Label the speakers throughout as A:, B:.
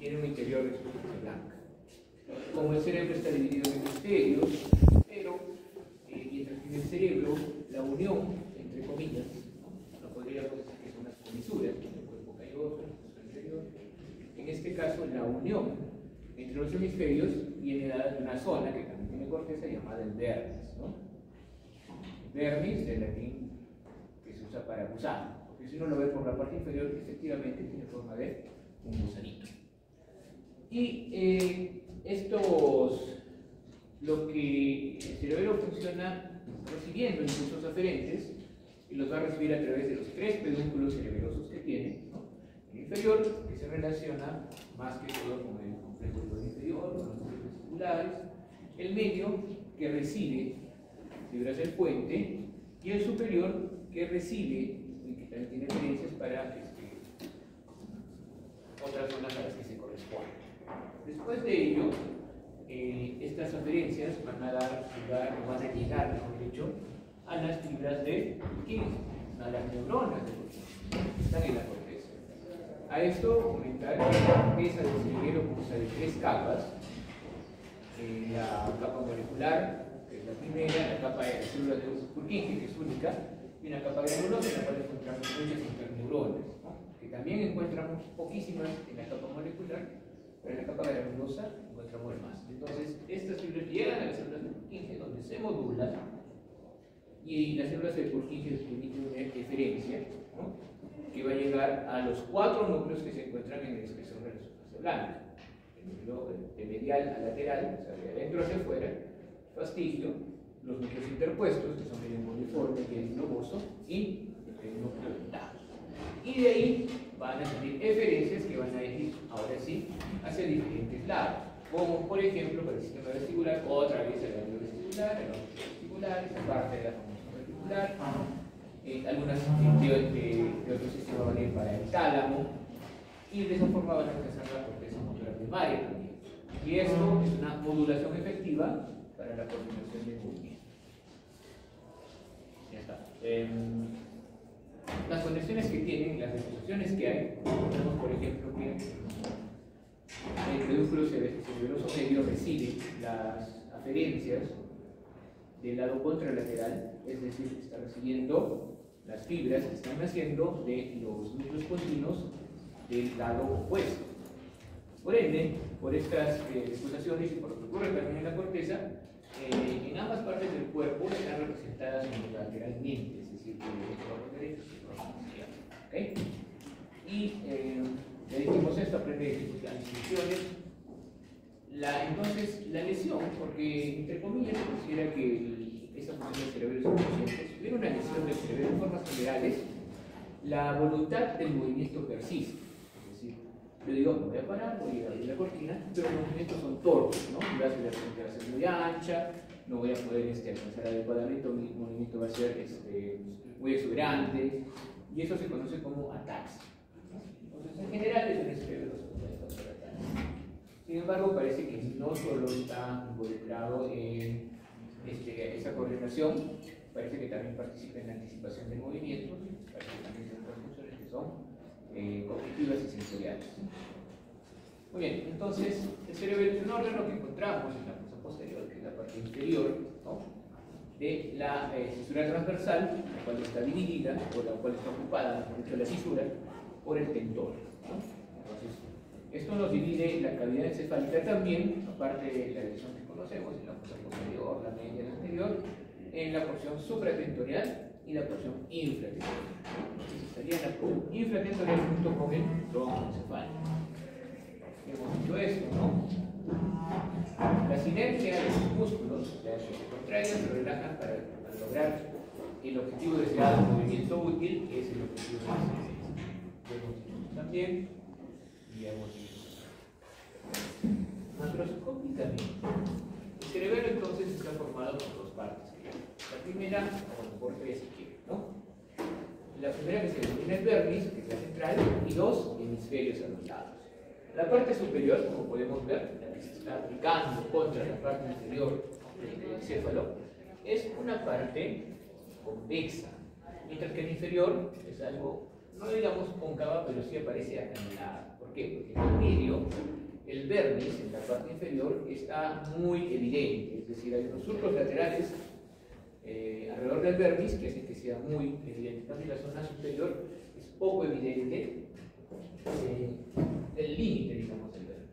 A: tiene un interior de superficie blanca. Como el cerebro está dividido en hemisferios, pero mientras que en el cerebro la unión, entre comillas, no podríamos decir que son unas comisuras, el cuerpo calloso, el interior. En este caso, la unión entre los hemisferios viene dada de una zona que también tiene corteza llamada el dermis, ¿no? Dermis, del latín que se usa para gusano, porque si uno lo ve por la parte inferior, efectivamente tiene forma de un gusanito. Y lo que el cerebro funciona recibiendo impulsos aferentes y los va a recibir a través de los 3 pedúnculos cerebelosos que tiene, ¿no? El inferior, que se relaciona más que todo con el complejo inferior, con los núcleos vesiculares, el medio, que recibe fibras del puente, y el superior, que recibe, y que también tiene referencias para otras zonas a las que se corresponde. Después de ello, estas aferencias van a dar lugar, o van a llegar, mejor dicho, a las fibras de Purkinje, a las neuronas de Purkinje, que están en la corteza. A esto, comentar que la corteza del cerebro consta de 3 capas: la capa molecular, que es la primera, la capa de las células de Purkinje, que es única, y una capa granulosa en la cual encontramos muchas interneuronas, ¿no? Que también encontramos poquísimas en la capa molecular, pero en la capa granulosa encontramos más. Entonces, estas fibras llegan a las células de Purkinje, donde se modulan, y las células de Purkinje emiten una eferencia, ¿no? Que va a llegar a los 4 núcleos que se encuentran en el espesor de la superficie blanca. El núcleo de medial a lateral, o sea, de adentro hacia afuera, fastigio, los núcleos interpuestos, que son el emboliforme y el globoso, y el núcleo dentado. Y de ahí van a salir eferencias que van a ir, ahora sí, hacia diferentes lados, como por ejemplo para el sistema vestibular, otra vez el ganglio vestibular, el órgano vestibular, esa parte de la formación reticular, algunas de otro sistema van a ir para el tálamo, y de esa forma van a alcanzar la corteza motora primaria también. Y esto es una modulación efectiva para la coordinación del movimiento. Ya está. Las conexiones que tienen, las asociaciones que hay, tenemos por ejemplo que el pedúnculo cerebeloso medio recibe las aferencias del lado contralateral, es decir, está recibiendo las fibras que están naciendo de los núcleos continuos del lado opuesto. Por ende, por estas asociaciones y por lo que ocurre también en la corteza, en ambas partes del cuerpo están representadas unilateralmente, es decir, por el derecho y por el izquierdo. ¿Okay? Y ya dijimos esto, aprende las instrucciones. Entonces, la lesión, porque entre comillas se considera que esta función del cerebro es inconsciente. Si hubiera una lesión del cerebro en formas generales, la voluntad del movimiento persiste. Es decir, yo digo, me voy a parar, voy a abrir la cortina, pero los movimientos son torpes, ¿no? Mi brazo va a ser muy ancha, no voy a poder alcanzar adecuadamente, mi movimiento va a ser muy exuberante, y eso se conoce como ataxia. Entonces, en general, desde el cerebro se puede causar ataxia. Sin embargo, parece que no solo está involucrado en esa coordinación, parece que también participa en la anticipación del movimiento, parece que también tiene otras funciones que son cognitivas y sensoriales. Muy bien, entonces el cerebro es un órgano que encontramos en la fosa posterior, que es la parte inferior, ¿no? De la cisura transversal, la cual está dividida, o la cual está ocupada, mejor dicho, la cisura, por el tendón, ¿no? Entonces, esto nos divide la cavidad encefálica también, aparte de la división que conocemos, en la fosa posterior, la media y la anterior, en la porción supratentorial y la porción infratentorial. Entonces estaría en la porción infratentorial junto con el tronco encefálico. Hemos visto esto, ¿no? La sinergia de los músculos, o sea, se contraen, se relajan para lograr el objetivo deseado, el movimiento útil, que es el objetivo de la sinergia. También, y hemos visto macroscópicamente. El cerebro entonces está formado por 2 partes. La primera, o por 3 si quieren, ¿no? La primera que se denomina el vermis, que es la central, y 2 hemisferios a los lados. La parte superior, como podemos ver, la que se está aplicando contra la parte inferior del encéfalo, es una parte convexa, mientras que el inferior es algo no digamos cóncava, pero sí aparece acanalada. ¿Por qué? Porque en el medio, el vermis en la parte inferior está muy evidente, es decir, hay unos surcos laterales alrededor del vermis que hacen que sea muy evidente. También la zona superior es poco evidente el límite, digamos, del vermis.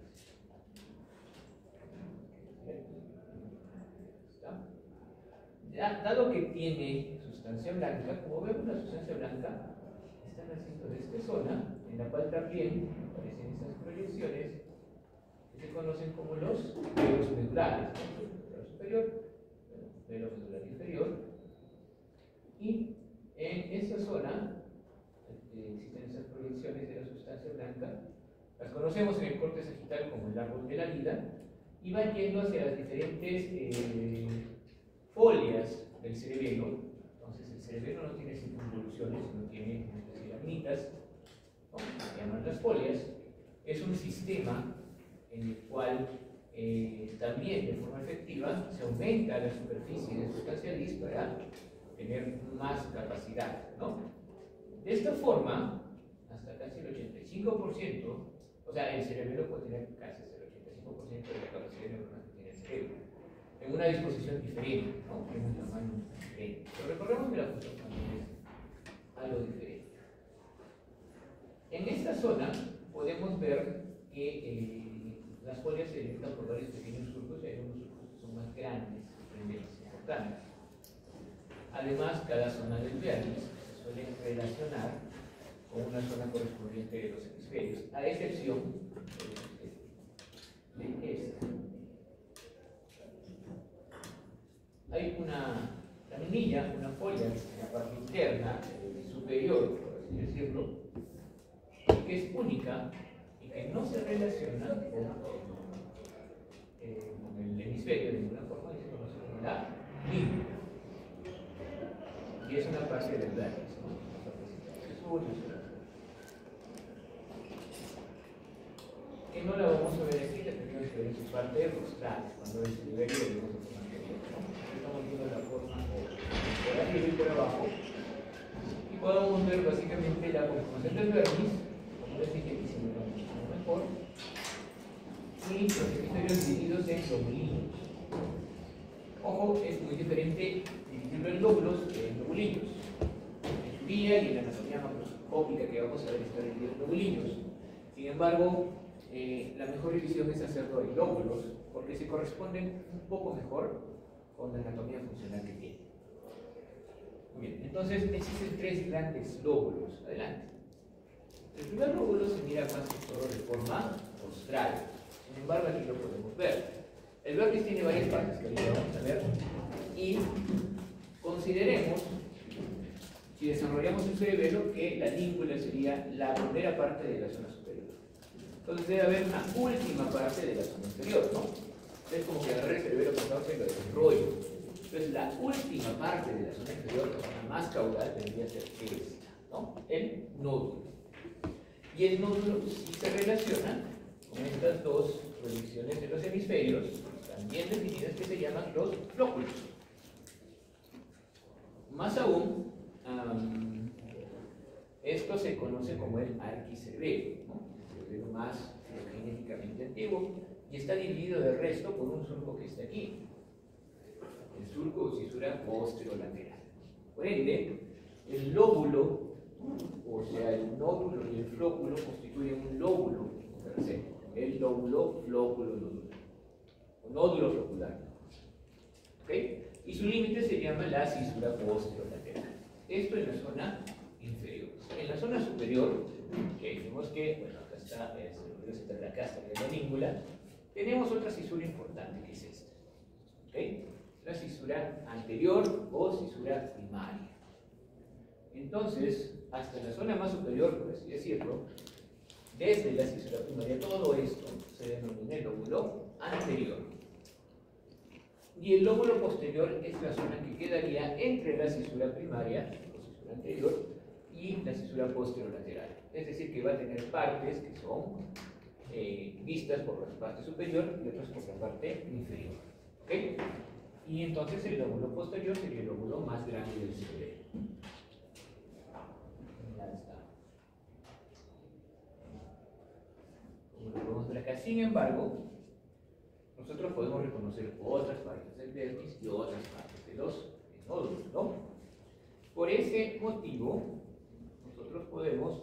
A: Dado que tiene sustancia blanca, como vemos la sustancia blanca está naciendo de esta zona, en la cual también aparecen esas proyecciones que se conocen como los velos medulares, ¿no? El medular superior, el velo medular inferior, y en esa zona existen esas proyecciones de la sustancia blanca, las conocemos en el corte sagital como el árbol de la vida, y van yendo hacia las diferentes folias del cerebelo. Entonces el cerebelo no tiene circunvoluciones, sino tiene piraminitas, ¿no? Se llaman las folias. Es un sistema en el cual también de forma efectiva se aumenta la superficie de sustancia gris para tener más capacidad, ¿no? De esta forma, hasta casi el 85%, o sea, el cerebelo puede tener casi hasta el 85% de la capacidad neuronal que tiene el cerebro, en una disposición diferente, ¿no? En un tamaño diferente. Pero recordemos que la función también es algo diferente. En esta zona podemos ver que las folias se delimitan por varios pequeños surcos, y hay unos surcos que son más grandes, importantes. Además, cada zona del vermis se suele relacionar con una zona correspondiente de los hemisferios, a excepción de esta. Hay una laminilla, una folia en la parte interna superior, por así decirlo, que es única y que no se relaciona con el hemisferio de ninguna forma, y se conoce como la língula. Y es una parte del vermis, ¿no? Que no la vamos a ver aquí, la tenemos que ver en su parte rostral, cuando el cerebelo lo vemos de forma anterior, ¿no? Estamos viendo la forma por arriba y por abajo, y podemos ver básicamente la conformación del vermis, como les dije, que se ve muchísimo mejor, y los hemisferios divididos en lobulillos. Ojo, es muy diferente dividirlo en lóbulos que en lobulillos. En teoría y en la anatomía macroscópica que vamos a ver está dividido en lobulillos. Sin embargo, la mejor división es hacerlo en lóbulos, porque se corresponden un poco mejor con la anatomía funcional que tiene. Muy bien, entonces existen tres grandes lóbulos. Adelante. El primer lóbulo se mira más que todo de forma rostral. Sin embargo, aquí lo podemos ver. El vermis tiene varias partes que ahorita vamos a ver. Y consideremos, si desarrollamos el cerebelo, que la língula sería la primera parte de la zona superior. Entonces debe haber una última parte de la zona inferior, ¿no? Es como que agarrar el cerebelo pasado y lo desarrollo. Entonces la última parte de la zona inferior, la zona más caudal, tendría que ser esta, ¿no? El nódulo. Y el nódulo sí se relaciona con estas dos proyecciones de los hemisferios, también definidas, que se llaman los flóculos. Más aún, esto se conoce como el arquicerebelo, ¿no? El cerebelo más genéticamente antiguo, y está dividido del resto por un surco que está aquí, el surco o cisura posterolateral. Por ende, el lóbulo, o sea, el nódulo y el flóculo constituyen un lóbulo per se, el lóbulo flóculo nódulo, o nódulo flocular. ¿Okay? Y su límite se llama la cisura posterolateral. Esto en la zona inferior. En la zona superior, vemos que, bueno, acá está, acá está la língula, tenemos otra cisura importante que es esta. ¿Okay? La cisura anterior o cisura primaria. Entonces, hasta la zona más superior, por así decirlo, desde la cisura primaria, todo esto se denomina el lóbulo anterior. Y el lóbulo posterior es la zona que quedaría entre la cisura primaria, o cisura anterior, y la cisura posterolateral. Es decir, que va a tener partes que son vistas por la parte superior y otras por la parte inferior. ¿Okay? Y entonces el lóbulo posterior sería el lóbulo más grande del cerebro. Ya está. Sin embargo, nosotros podemos reconocer otras partes del vértice y otras partes de los nódulos, ¿no? Por ese motivo, nosotros podemos,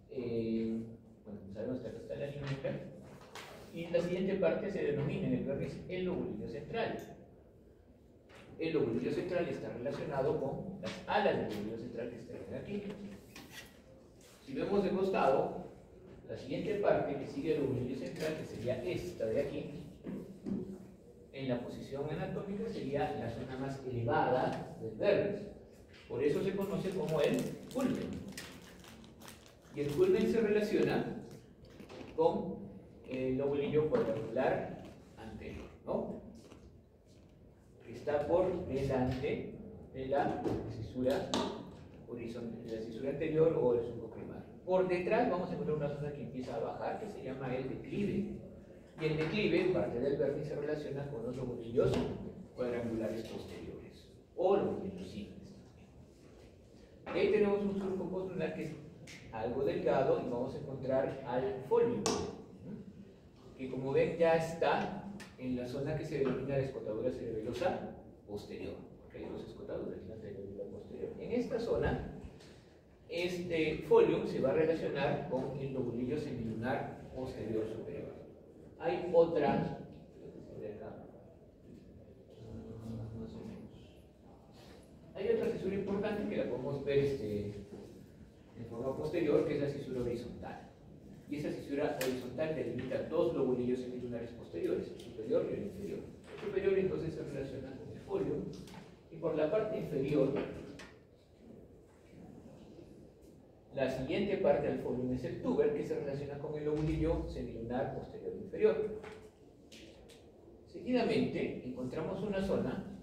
A: bueno, sabemos que acá está la límica, y la siguiente parte se denomina en el vértice el lobulillo central. El lobulillo central está relacionado con las alas del lobulillo central que están aquí. Si vemos de costado, la siguiente parte que sigue el lobulillo central, que sería esta de aquí, en la posición anatómica sería la zona más elevada del vértice. Por eso se conoce como el culmen. Y el culmen se relaciona con el lobulillo cuadrangular anterior, ¿no? Que está por delante de la cisura horizontal, de la cisura anterior o el surco primario. Por detrás vamos a encontrar una zona que empieza a bajar, que se llama el declive. Y el declive, parte del vértice, se relaciona con los lobulillos cuadrangulares posteriores o lobulillos simples. Y ahí tenemos un surco postlunar que es algo delgado y vamos a encontrar al folio, que como ven ya está en la zona que se denomina la escotadura cerebelosa posterior, porque hay dos escotaduras, la anterior y la posterior. En esta zona, este folio se va a relacionar con el lobulillo semilunar posterior superior. Hay otra, de acá, más o menos. Hay otra cisura importante que la podemos ver en forma posterior, que es la cisura horizontal. Y esa cisura horizontal delimita dos lobulillos semilunares posteriores, el superior y el inferior. El superior entonces se relaciona con el folio, y por la parte inferior, la siguiente parte del folio es el tuber, que se relaciona con el lobulillo semilunar posterior e inferior. Seguidamente encontramos una zona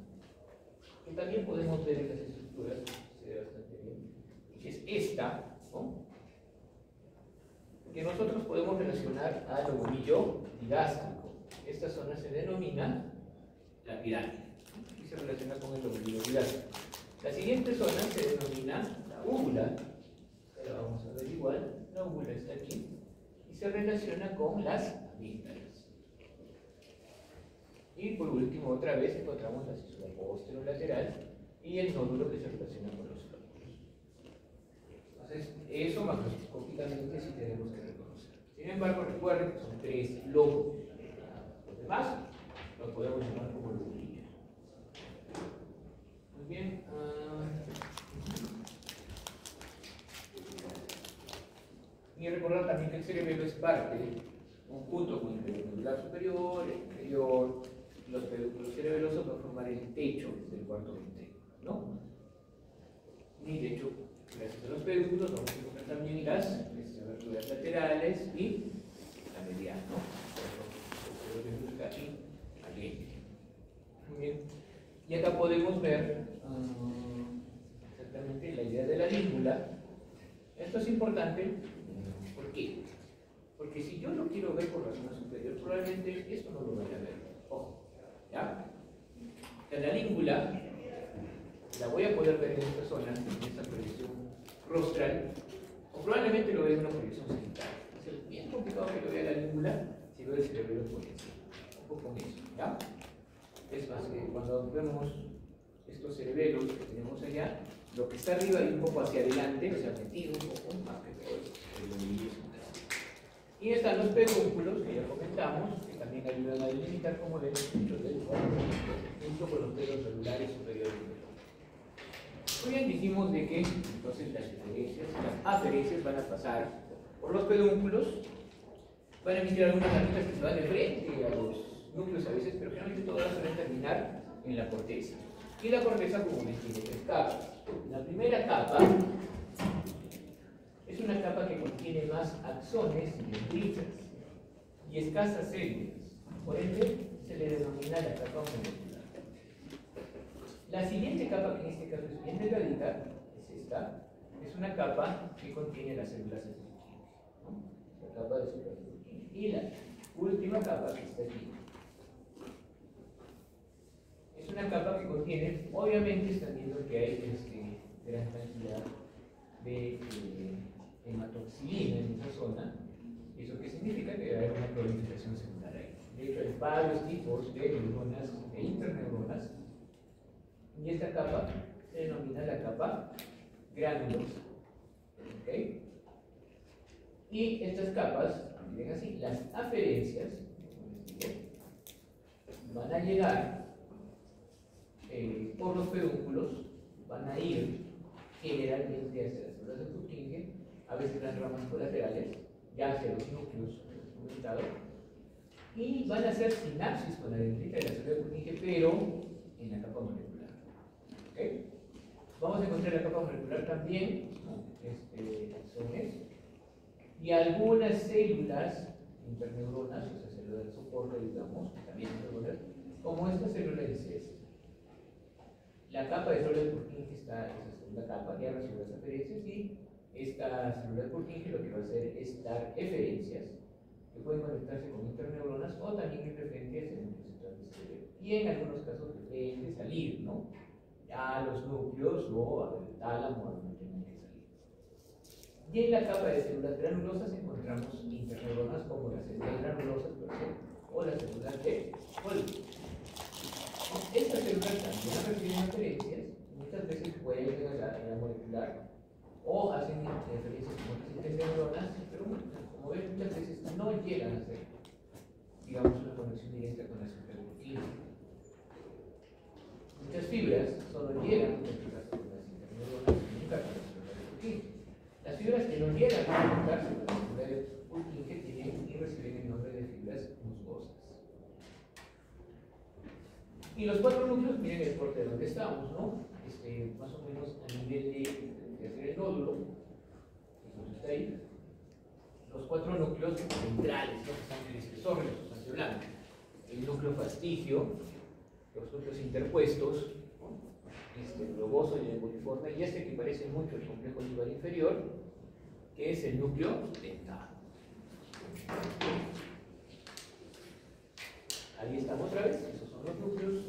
A: que también podemos ver en las estructuras, se ve bastante bien, que es esta, ¿no? Que nosotros podemos relacionar al lobulillo digástrico. Esta zona se denomina la pirámide y se relaciona con el lobulillo digástrico. La siguiente zona se denomina la úvula. Ahora vamos a ver igual, la úvula está aquí y se relaciona con las amígdalas. Y por último, otra vez encontramos la cisura posterolateral y el nódulo que se relaciona con los lóbulos. Entonces, eso macroscópicamente sí tenemos que reconocer. Sin embargo, recuerden que son tres lóbulos. Los demás los podemos llamar como lobulillos. Muy bien. Y recordar también que el cerebelo es parte, junto con el peducular superior, el inferior, los pedúnculos cerebelosos van a formar el techo del cuarto ventrículo, ¿no? Y de hecho, gracias a los pedúnculos vamos a encontrar también las aberturas laterales y la mediana, ¿no? Aquí. Muy bien. Y acá podemos ver exactamente la idea de la língula. Esto es importante. ¿Por qué? Porque si yo lo quiero ver por la zona superior, probablemente esto no lo vaya a ver. Ojo, ¿ya? La língula la voy a poder ver en esta zona, en esta proyección rostral, o probablemente lo vea en una proyección cenital. Es bien complicado que lo vea la língula si veo el cerebelo por encima. Ojo con eso, ¿ya? Es más, que cuando vemos estos cerebelos que tenemos allá, lo que está arriba y un poco hacia adelante, o sea, metido un poco más que todo el lobulillo central. Y están los pedúnculos, que ya comentamos, que también ayudan a delimitar como el techo del cuerpo, junto con los pelos celulares superiores y inferiores. Muy bien, dijimos de que entonces las aferencias van a pasar por los pedúnculos, van a emitir algunas ramitas que se van de frente a los núcleos a veces, pero generalmente todas suelen terminar en la corteza. Y la corteza comúnmente tiene tres capas. La primera capa es una capa que contiene más axones y dendritas y escasas células. Por ende, se le denomina la capa molecular. La siguiente capa, que en este caso es bien delgadita, es esta, es una capa que contiene las células de Purkinje, ¿no? La capa de células de Purkinje. Y la última capa, que está aquí, es una capa que contiene, obviamente están viendo que hay gran cantidad de hematoxilina en esa zona. ¿Eso qué significa? Que hay una proliferación varios tipos de neuronas e interneuronas, y esta capa se denomina la capa granulosa. ¿Okay? Y estas capas, miren así, las aferencias van a llegar por los pedúnculos, van a ir generalmente hacia las células de Purkinje, a veces las ramas colaterales, ya hacia los núcleos comentado, y van a hacer sinapsis con la dendrita de la célula de Purkinje, pero en la capa molecular. ¿Okay? Vamos a encontrar la capa molecular también, axones, y algunas células interneuronas, o sea, células de soporte, digamos, también neuronas, como esta célula de CES. La capa de célula de Purkinje está, esa segunda capa, ya recibe las aferencias, y esta célula de Purkinje lo que va a hacer es dar eferencias que pueden conectarse con interneuronas o también referentes en el central del cerebro. Y en algunos casos referentes salir, ¿no? A los núcleos o al tálamo, a donde tengan que salir. Y en la capa de células granulosas encontramos interneuronas como las células granulosas o las células de Golgi. Estas células también reciben referencias, muchas veces pueden llegar a la molecular o hacen referencias con otras interneuronas, pero como ven, muchas veces no llegan a hacer, digamos, una conexión directa con la célula de Purkinje. Muchas fibras solo llegan a conectarse con las interneuronas y nunca con la célula de Purkinje. Las fibras que no llegan a conectarse con la célula de Purkinje tienen y reciben el nombre de fibras musgosas. Y los cuatro núcleos, miren el corte de donde estamos, ¿no? Más o menos a nivel de hacer el nódulo, que está ahí. Los cuatro núcleos centrales, ¿no? Que están en el espesor de la sustancia blanca. El núcleo fastigio, los núcleos interpuestos, ¿no? El globoso y el emboliforme, y este que parece mucho el complejo libar inferior, que es el núcleo dentado. Ahí estamos otra vez, esos son los núcleos.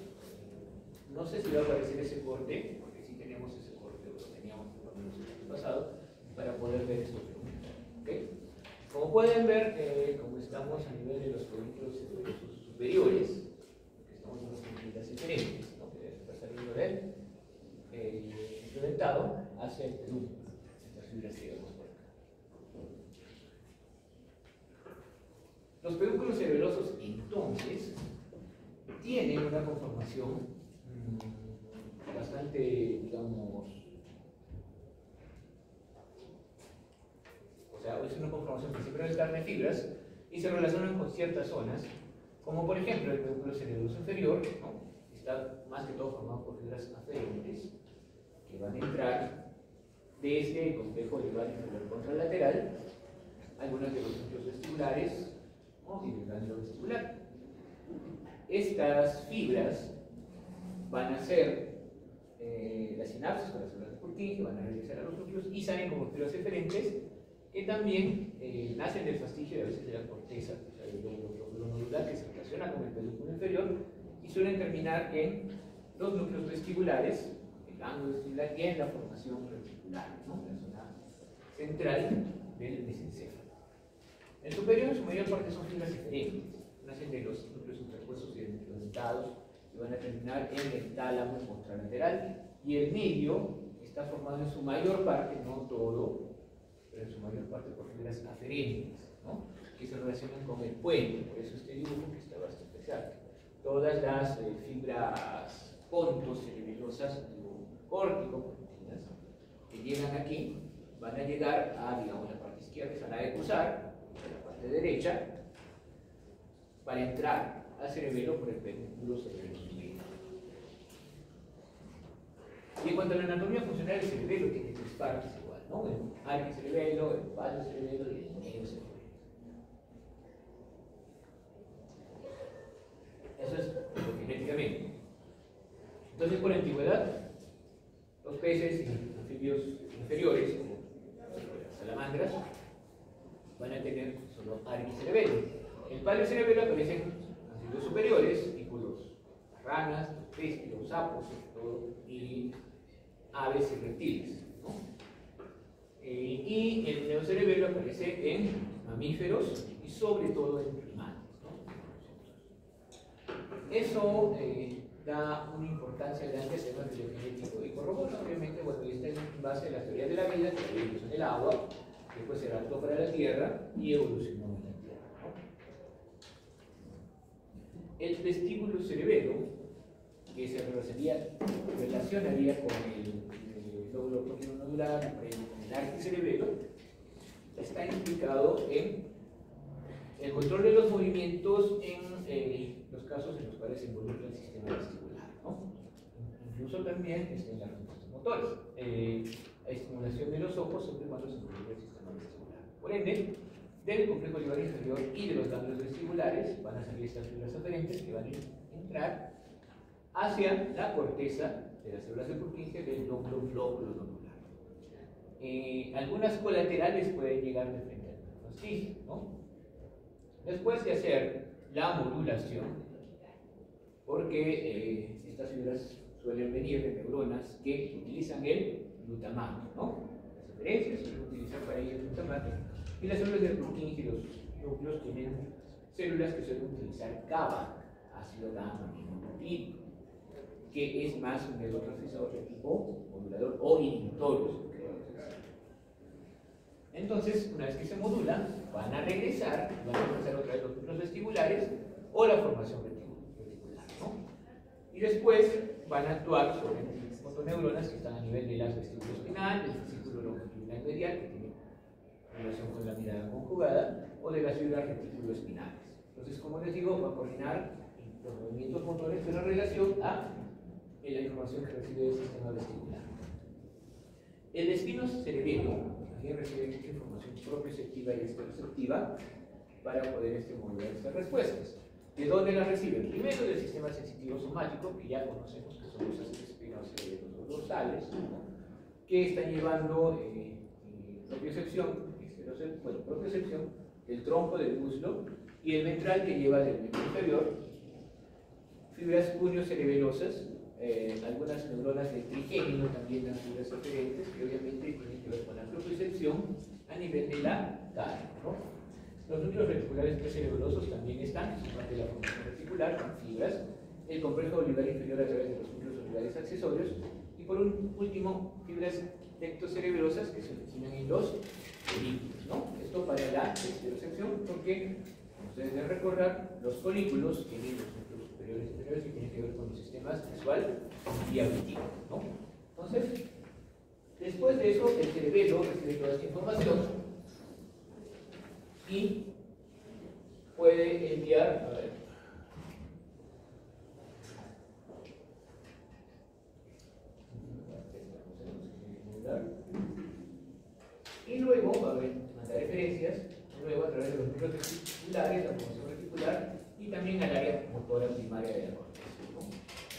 A: No sé si va a aparecer ese corte, porque sí tenemos ese corte, lo teníamos por lo menos el año pasado, para poder ver estos núcleos. ¿Okay? Como pueden ver, como estamos a nivel de los pedúnculos superiores, que estamos en las fibras diferentes, ¿no? Que está saliendo del núcleo dentado hacia el pedúnculo, estas fibras que vemos por acá. Los pedúnculos cerebelosos, entonces, tienen una conformación bastante, digamos, o sea, es una conformación principal de carne fibras y se relacionan con ciertas zonas, como por ejemplo el pedúnculo cerebeloso inferior, ¿no? Está más que todo formado por fibras aferentes que van a entrar desde el complejo libar inferior contralateral, algunas de los núcleos vestibulares, ¿no? Y del ganglio vestibular. Estas fibras van a hacer la sinapsis con las células de Purkinje, van a regresar a los núcleos y salen como fibras eferentes que también nacen del fastigio y a veces de la corteza, o sea, del lóbulo nodular que se relaciona con el pedúnculo inferior y suelen terminar en los núcleos vestibulares, el ganglio vestibular y en la formación reticular, ¿no? La zona central del mesencéfalo. El superior en su mayor parte son fibras eferentes, nacen de los núcleos interpuestos y de los núcleos dentados y van a terminar en el tálamo contralateral, y el medio está formado en su mayor parte, no todo, pero en su mayor parte por fibras aferentes, ¿no? Que se relacionan con el puente, por eso este dibujo que está bastante especial. Todas las fibras pontocerebelosas córtico-pontinas que llegan aquí van a llegar a, digamos, la parte izquierda, se van a cruzar a la parte derecha para entrar al cerebelo por el pedúnculo cerebeloso medio. Y en cuanto a la anatomía funcional, el cerebelo tiene tres partes igual, ¿no? El arquicerebelo, el paliocerebelo y el mediocerebelo. Eso es genéticamente. Entonces, por antigüedad, los peces y anfibios inferiores, como las salamandras, van a tener solo arquicerebelo. El paliocerebelo aparece en anfibios superiores, incluidos las ranas, los peces, los sapos, sobre todo, y aves y reptiles, ¿no? Y el neocerebelo aparece en mamíferos y sobre todo en primates, ¿no? Eso da una importancia grande a temas de lo genético y corrobora, obviamente, bueno, y está en base a las teorías de la vida, que la evolución del agua, después se adaptó para la Tierra y evolucionó en la Tierra, ¿no? El vestíbulo cerebelo, que se relacionaría con el lóbulo nodular, el arco cerebelo, está implicado en el control de los movimientos en los casos en los cuales se involucra el sistema vestibular, ¿no? Incluso también en las respuestas motoras. La estimulación de los ojos siempre y cuando se involucra el sistema vestibular. Por ende, del complejo ligar inferior y de los ganglios vestibulares van a salir estas fibras aferentes que van a entrar hacia la corteza de las células de Purkinje del lóbulo nodular. Algunas colaterales pueden llegar de frente al nervio, ¿no? Después de hacer la modulación, porque estas fibras suelen venir de neuronas que utilizan el glutamato, ¿no? Las aferencias suelen utilizar para ello el glutamato, y las células de Purkinje y los núcleos tienen células que suelen utilizar GABA, ácido gamma-aminobutírico, que es más un neurotransmisor de tipo modulador o inhibitorio. Entonces, una vez que se modula, van a regresar, van a alcanzar otra vez los núcleos vestibulares o la formación reticular, ¿no? Y después van a actuar sobre fotoneuronas que están a nivel de las vestíbulo espinal, del círculo longitudinal medial, que tiene relación con la mirada conjugada, o de las fibras reticuloespinales. Entonces, como les digo, va a coordinar los movimientos motores en relación a la información que recibe del sistema vestibular. El espino cerebelo también recibe mucha información proprioceptiva y exteroceptiva para poder modular estas respuestas. ¿De dónde las reciben? Primero del sistema sensitivo somático, que ya conocemos que son los espinos cerebelos dorsales, ¿no? Que están llevando propiocepción del tronco del muslo, y el ventral que lleva del miembro inferior, fibras cuneo-cerebelosas, algunas neuronas de trigémino también dan fibras aferentes que obviamente tienen que ver con la propiocepción a nivel de la cara, ¿no? Los núcleos reticulares precerebelosos también están, son parte de la formación reticular, con fibras, el complejo olivar inferior a través de los núcleos olivares accesorios, y por último, fibras tectocerebelosas que se originan en los folículos, ¿no? Esto para la exterocepción, porque, como ustedes deben recordar, los folículos tienen los núcleos superiores y inferiores que tienen que ver con los sistemas visual y auditivo, ¿no? Entonces, después de eso, el cerebelo recibe toda esta información y puede enviar, y luego va a haber mandar referencias, luego a través de los núcleos reticulares, la formación reticular, y también al área motora primaria de la corteza, ¿no?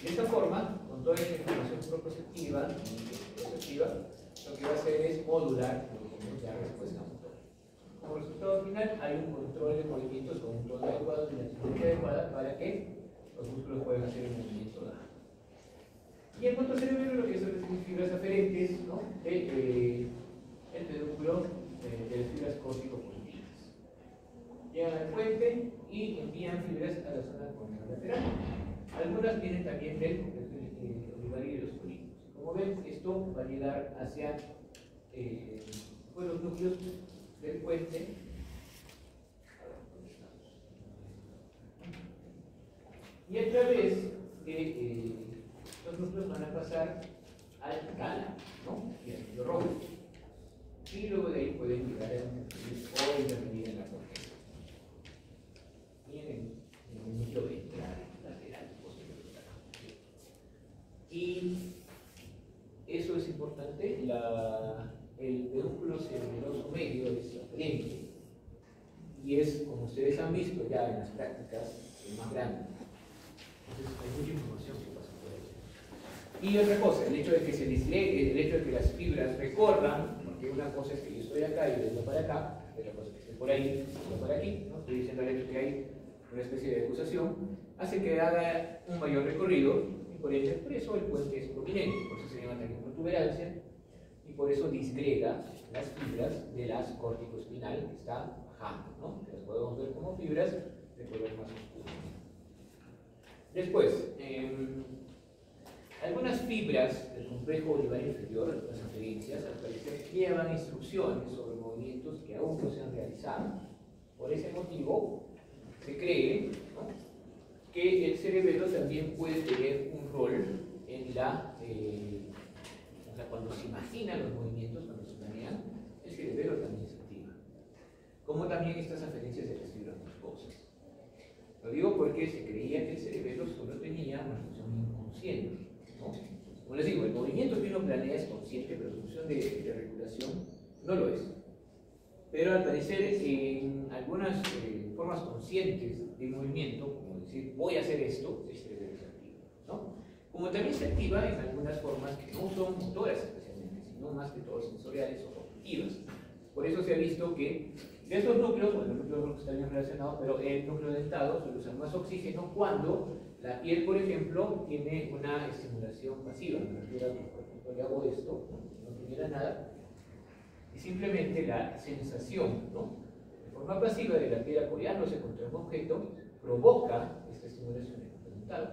A: De esta forma, con toda esta información proprioceptiva y exteroceptiva, lo que va a hacer es modular la respuesta motora. Como resultado final, hay un control de movimientos con un tono adecuado y una tendencia adecuada para que los músculos puedan hacer el movimiento dado. Y en cuanto al cerebro, lo que son las fibras aferentes, ¿no? El pedúnculo de las fibras córtico-positiras. Llegan al puente y envían fibras a la zona contralateral. Algunas vienen también del olivario y de los folículos. Como ven, esto va a llegar hacia los núcleos del puente. Y a través de los núcleos van a pasar al tálamo, ¿no? Y al núcleo rojo. Y luego de ahí pueden llegar a intervenir en la corteza. Y en el núcleo ventral, lateral, posterior. Y eso es importante. El pedúnculo cerebeloso medio es aferente y es, como ustedes han visto ya en las prácticas, el más grande. Entonces hay mucha información que pasa por ahí. Y otra cosa, el hecho de que se dislegue, el hecho de que las fibras recorran, porque una cosa es que yo estoy acá y vengo para acá, otra cosa es que esté por ahí y yo para aquí, ¿no? Estoy diciendo el hecho que hay una especie de acusación, hace que haga un mayor recorrido, y por eso el puente es prominente, por eso se llama también protuberancia, y por eso disgrega las fibras de las córtico-espinal que está bajando, ¿no? Las podemos ver como fibras de color más oscuro. Después, algunas fibras del complejo olivar inferior, algunas aferencias, al parecer llevan instrucciones sobre movimientos que aún no se han realizado. Por ese motivo, se cree, ¿no?, que el cerebelo también puede tener un rol en la, o sea, cuando se imaginan los movimientos, cuando se planean, el cerebelo también se activa. Como también estas aferencias de las fibras muscosas. Lo digo porque se creía que el cerebelo solo tenía una función inconsciente, ¿no? Como les digo, el movimiento que uno planea es consciente, pero su función de regulación no lo es. Pero al parecer, en algunas formas conscientes de movimiento, como decir, voy a hacer esto, el cerebelo se activa, ¿no? Como también se activa en algunas formas que no son motoras especialmente, sino más que todo sensoriales o cognitivas. Por eso se ha visto que de estos núcleos, bueno, el núcleo rojo está bien relacionado, pero el núcleo dentado suele usar más oxígeno cuando la piel, por ejemplo, tiene una estimulación pasiva. Me refiero a que, por ejemplo, le hago esto, no tuviera nada, y simplemente la sensación, ¿no?, de forma pasiva de la piel apoyándose contra un objeto provoca esta estimulación en el núcleo dentado.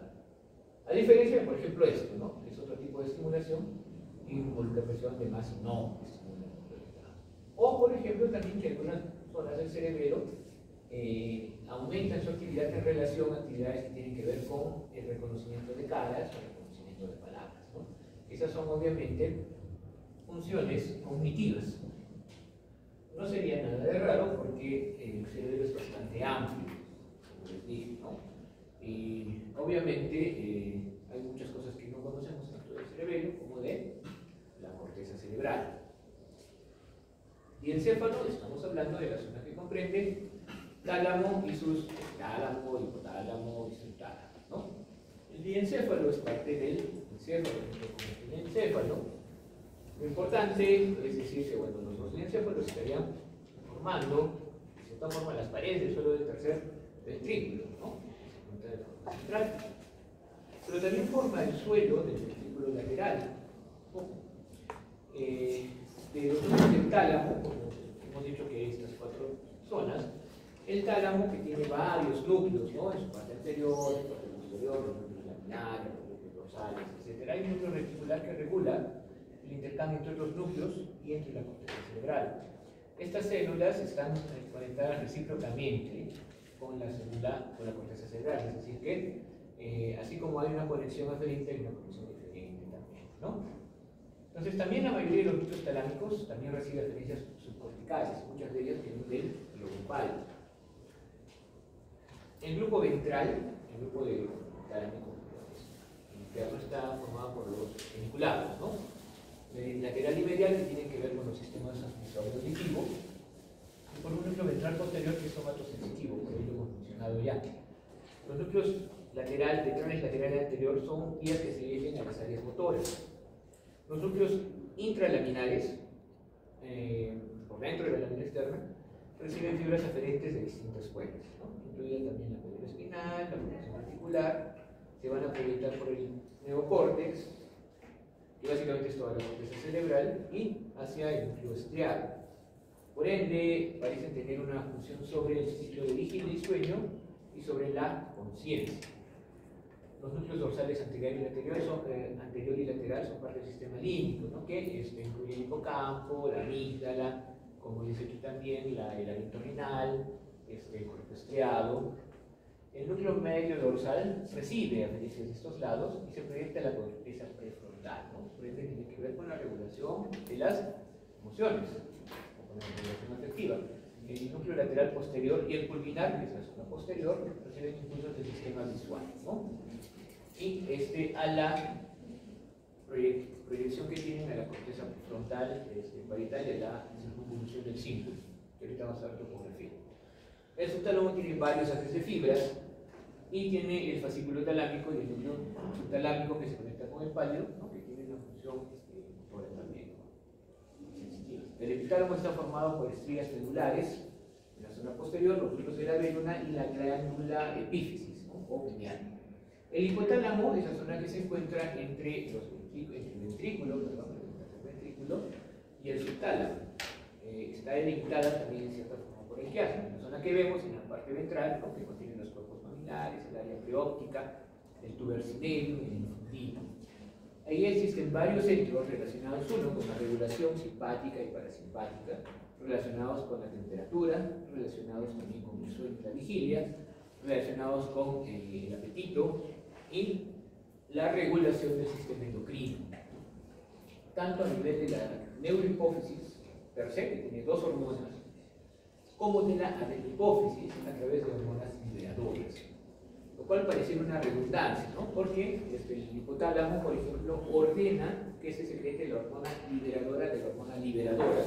A: A diferencia de, por ejemplo, esto, ¿no?, que es otro tipo de estimulación y involucra presión, además no estimula el núcleo dentado. O, por ejemplo, también que algunas zonas del cerebro aumentan su actividad en relación a actividades que tienen que ver con el reconocimiento de caras o el reconocimiento de palabras, ¿no? Esas son obviamente funciones cognitivas. No sería nada de raro porque el cerebro es bastante amplio, como les dije, ¿no? Y obviamente hay muchas cosas que no conocemos tanto del cerebelo como de la corteza cerebral. Y encéfalo, estamos hablando de la zona que comprende tálamo y sus tálamo, hipotálamo y subtálamo, ¿no? El diencéfalo es parte del encéfalo, el encéfalo. Lo importante es decir que, bueno, los dos diencéfalos estarían formando, de cierta forma, las paredes del suelo del tercer ventrículo, ¿no? De forma central. Pero también forma el suelo del ventrículo lateral. De los núcleos del tálamo, como hemos dicho que estas cuatro zonas, el tálamo que tiene varios núcleos, ¿no?, en su parte anterior, en su parte posterior, los núcleos laminares, los núcleos dorsales, etc. Hay un núcleo reticular que regula el intercambio entre los núcleos y entre la corteza cerebral. Estas células están conectadas recíprocamente con la célula, con la corteza cerebral, es decir que así como hay una conexión aferente, hay una conexión diferente también, ¿no? Entonces también la mayoría de los núcleos talámicos también reciben aferencias subcorticales, muchas de ellas vienen del global. El grupo ventral, el grupo de talámico interno, está formado por los geniculados, ¿no?, lateral y medial, que tienen que ver con los sistemas transmisores auditivos, y por un núcleo ventral posterior que es somatosensitivo, por ello hemos mencionado ya. Los núcleos ventrales, lateral y anterior son vías que se dirigen a las áreas motoras. Los núcleos intralaminares, por dentro de la lámina externa, reciben fibras aferentes de distintas fuentes, ¿no?, incluida también la médula espinal, la formación articular, se van a proyectar por el neocórtex, que básicamente es toda la corteza cerebral, y hacia el núcleo estriado. Por ende, parecen tener una función sobre el ciclo de vigilia y sueño y sobre la conciencia. Los núcleos dorsales anterior y lateral son parte del sistema límbico, ¿no?, que incluye el hipocampo, la amígdala, como dice aquí también, el aliento renal, el cuerpo estriado. El núcleo medio dorsal recibe aferencias de estos lados y se proyecta a la corteza prefrontal, ¿no? Por ende tiene que ver con la regulación de las emociones, o con la regulación afectiva. El núcleo lateral posterior y el pulvinar, que es la zona posterior, reciben impulsos del sistema visual, ¿no? Y a la proyección que tienen a la corteza frontal, parietal, y a la circunvolución del cíngulo, que ahorita vamos a ver topografía. El subtálamo tiene varios haces de fibras y tiene el fascículo talámico y el núcleo subtalámico que se conecta con el pálido, ¿no?, que tiene una función motora también, ¿no?, sensitiva. El epitálamo está formado por estrías medulares en la zona posterior, los núcleos de la vérula y la glándula epífisis, ¿no?, o pineal. El hipotálamo es la zona que se encuentra entre el ventrículo y el subtálamo. Está delimitada también en cierta forma por el quiasma, la zona que vemos en la parte ventral, ¿no?, que contiene los cuerpos mamilares, el área preóptica, el tubercineo y el infundino. Ahí existen varios centros relacionados, uno con la regulación simpática y parasimpática, relacionados con la temperatura, relacionados también con el sueño y la vigilia, relacionados con el apetito y la regulación del sistema endocrino, tanto a nivel de la neurohipófisis per se, que tiene dos hormonas, como de la adenohipófisis a través de hormonas liberadoras, lo cual parece una redundancia, ¿no? Porque el hipotálamo, por ejemplo, ordena que se secrete la hormona liberadora de la hormona liberadora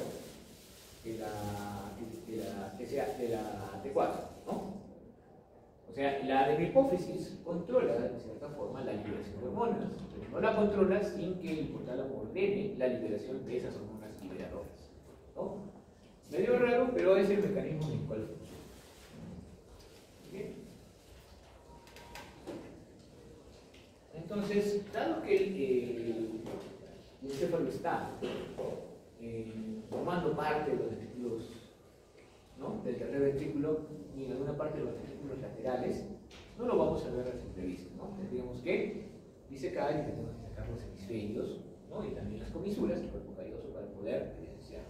A: de la T4, ¿no? O sea, la adenohipófisis controla de cierta forma la liberación de hormonas, pero no la controla sin que el hipotálamo ordene la liberación de esas hormonas liberadoras, ¿no? Medio raro, pero es el mecanismo en el cual funciona. ¿Bien? Entonces, dado que el encéfalo está formando parte de los ventrículos, ¿no?, del tercer ventrículo y en alguna parte de los ventrículos laterales, no lo vamos a ver a simple vista, ¿no? Tendríamos que disecar y tenemos que sacar los hemisferios, ¿no?, y también las comisuras, el cuerpo calloso, para poder evidenciar.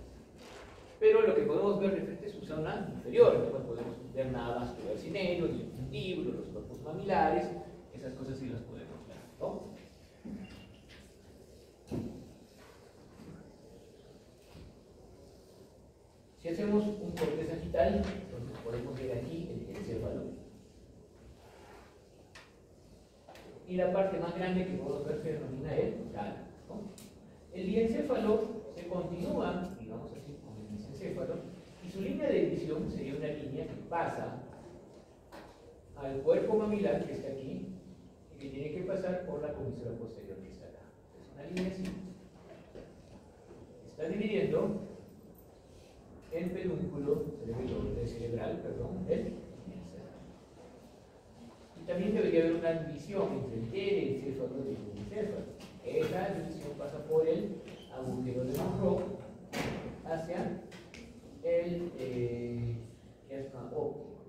A: Pero lo que podemos ver de frente es su zona inferior, no podemos ver nada más tubercineo, ni el fundíbulo, los cuerpos mamilares, esas cosas sí las podemos ver, ¿no? Si hacemos un corte sagital, entonces podemos ver aquí el encéfalo. Y la parte más grande que podemos ver se denomina el tálamo, ¿no? El diencéfalo se continúa, digamos así, con el mesencéfalo, y su línea de división sería una línea que pasa al cuerpo mamilar que está aquí y que tiene que pasar por la comisura posterior que está acá. Es una línea así. Está dividiendo el pedúnculo cerebral, el diencéfalo. Y también debería haber una división entre el telencéfalo y el diencéfalo. Esa división pasa por el agujero de Monroe hacia el chiasma óptico.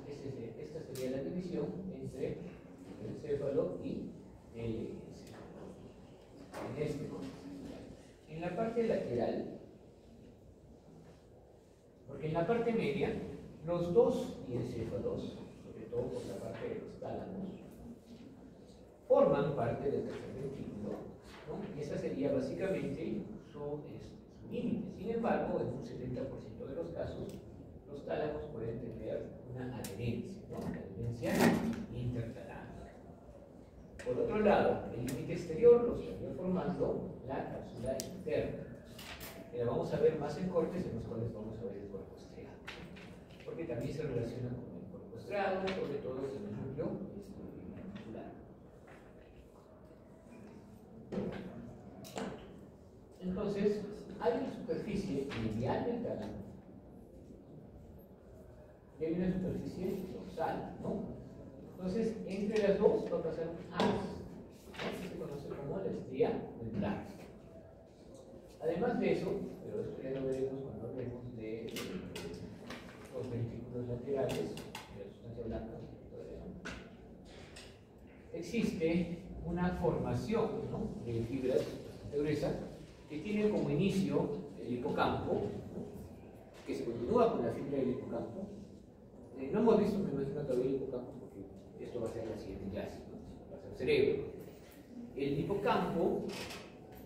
A: Entonces, esta sería la división entre el encéfalo y el encéfalo. En este corte. En la parte lateral, porque en la parte media, los dos diencéfalos, sobre todo por la parte de los tálamos, forman parte del tercer ventrículo, ¿no? Y esa sería básicamente su límite. Sin embargo, en un 70% de los casos, los tálamos pueden tener una adherencia, ¿no?, una adherencia intertalámica. Por otro lado, el límite exterior lo estaría formando la cápsula interna, que la vamos a ver más en cortes en los cuales vamos a ver el cuerpo estriado, porque también se relaciona con el cuerpo estriado, sobre todo en el núcleo muscular. Entonces, hay una superficie medial del tálamo y hay una superficie dorsal, ¿no? Entonces, entre las dos va a pasar un haz, que se conoce como la estría ventral. Además de eso, pero esto ya lo veremos cuando hablemos de los ventrículos laterales, de la sustancia blanca, todavía no, existe una formación, ¿no?, de fibras de gruesa que tiene como inicio el hipocampo, ¿no?, que se continúa con la fibra del hipocampo. No hemos visto, me imagino, todavía el hipocampo, porque esto va a ser la siguiente clase, ¿no?, va a ser cerebro. El hipocampo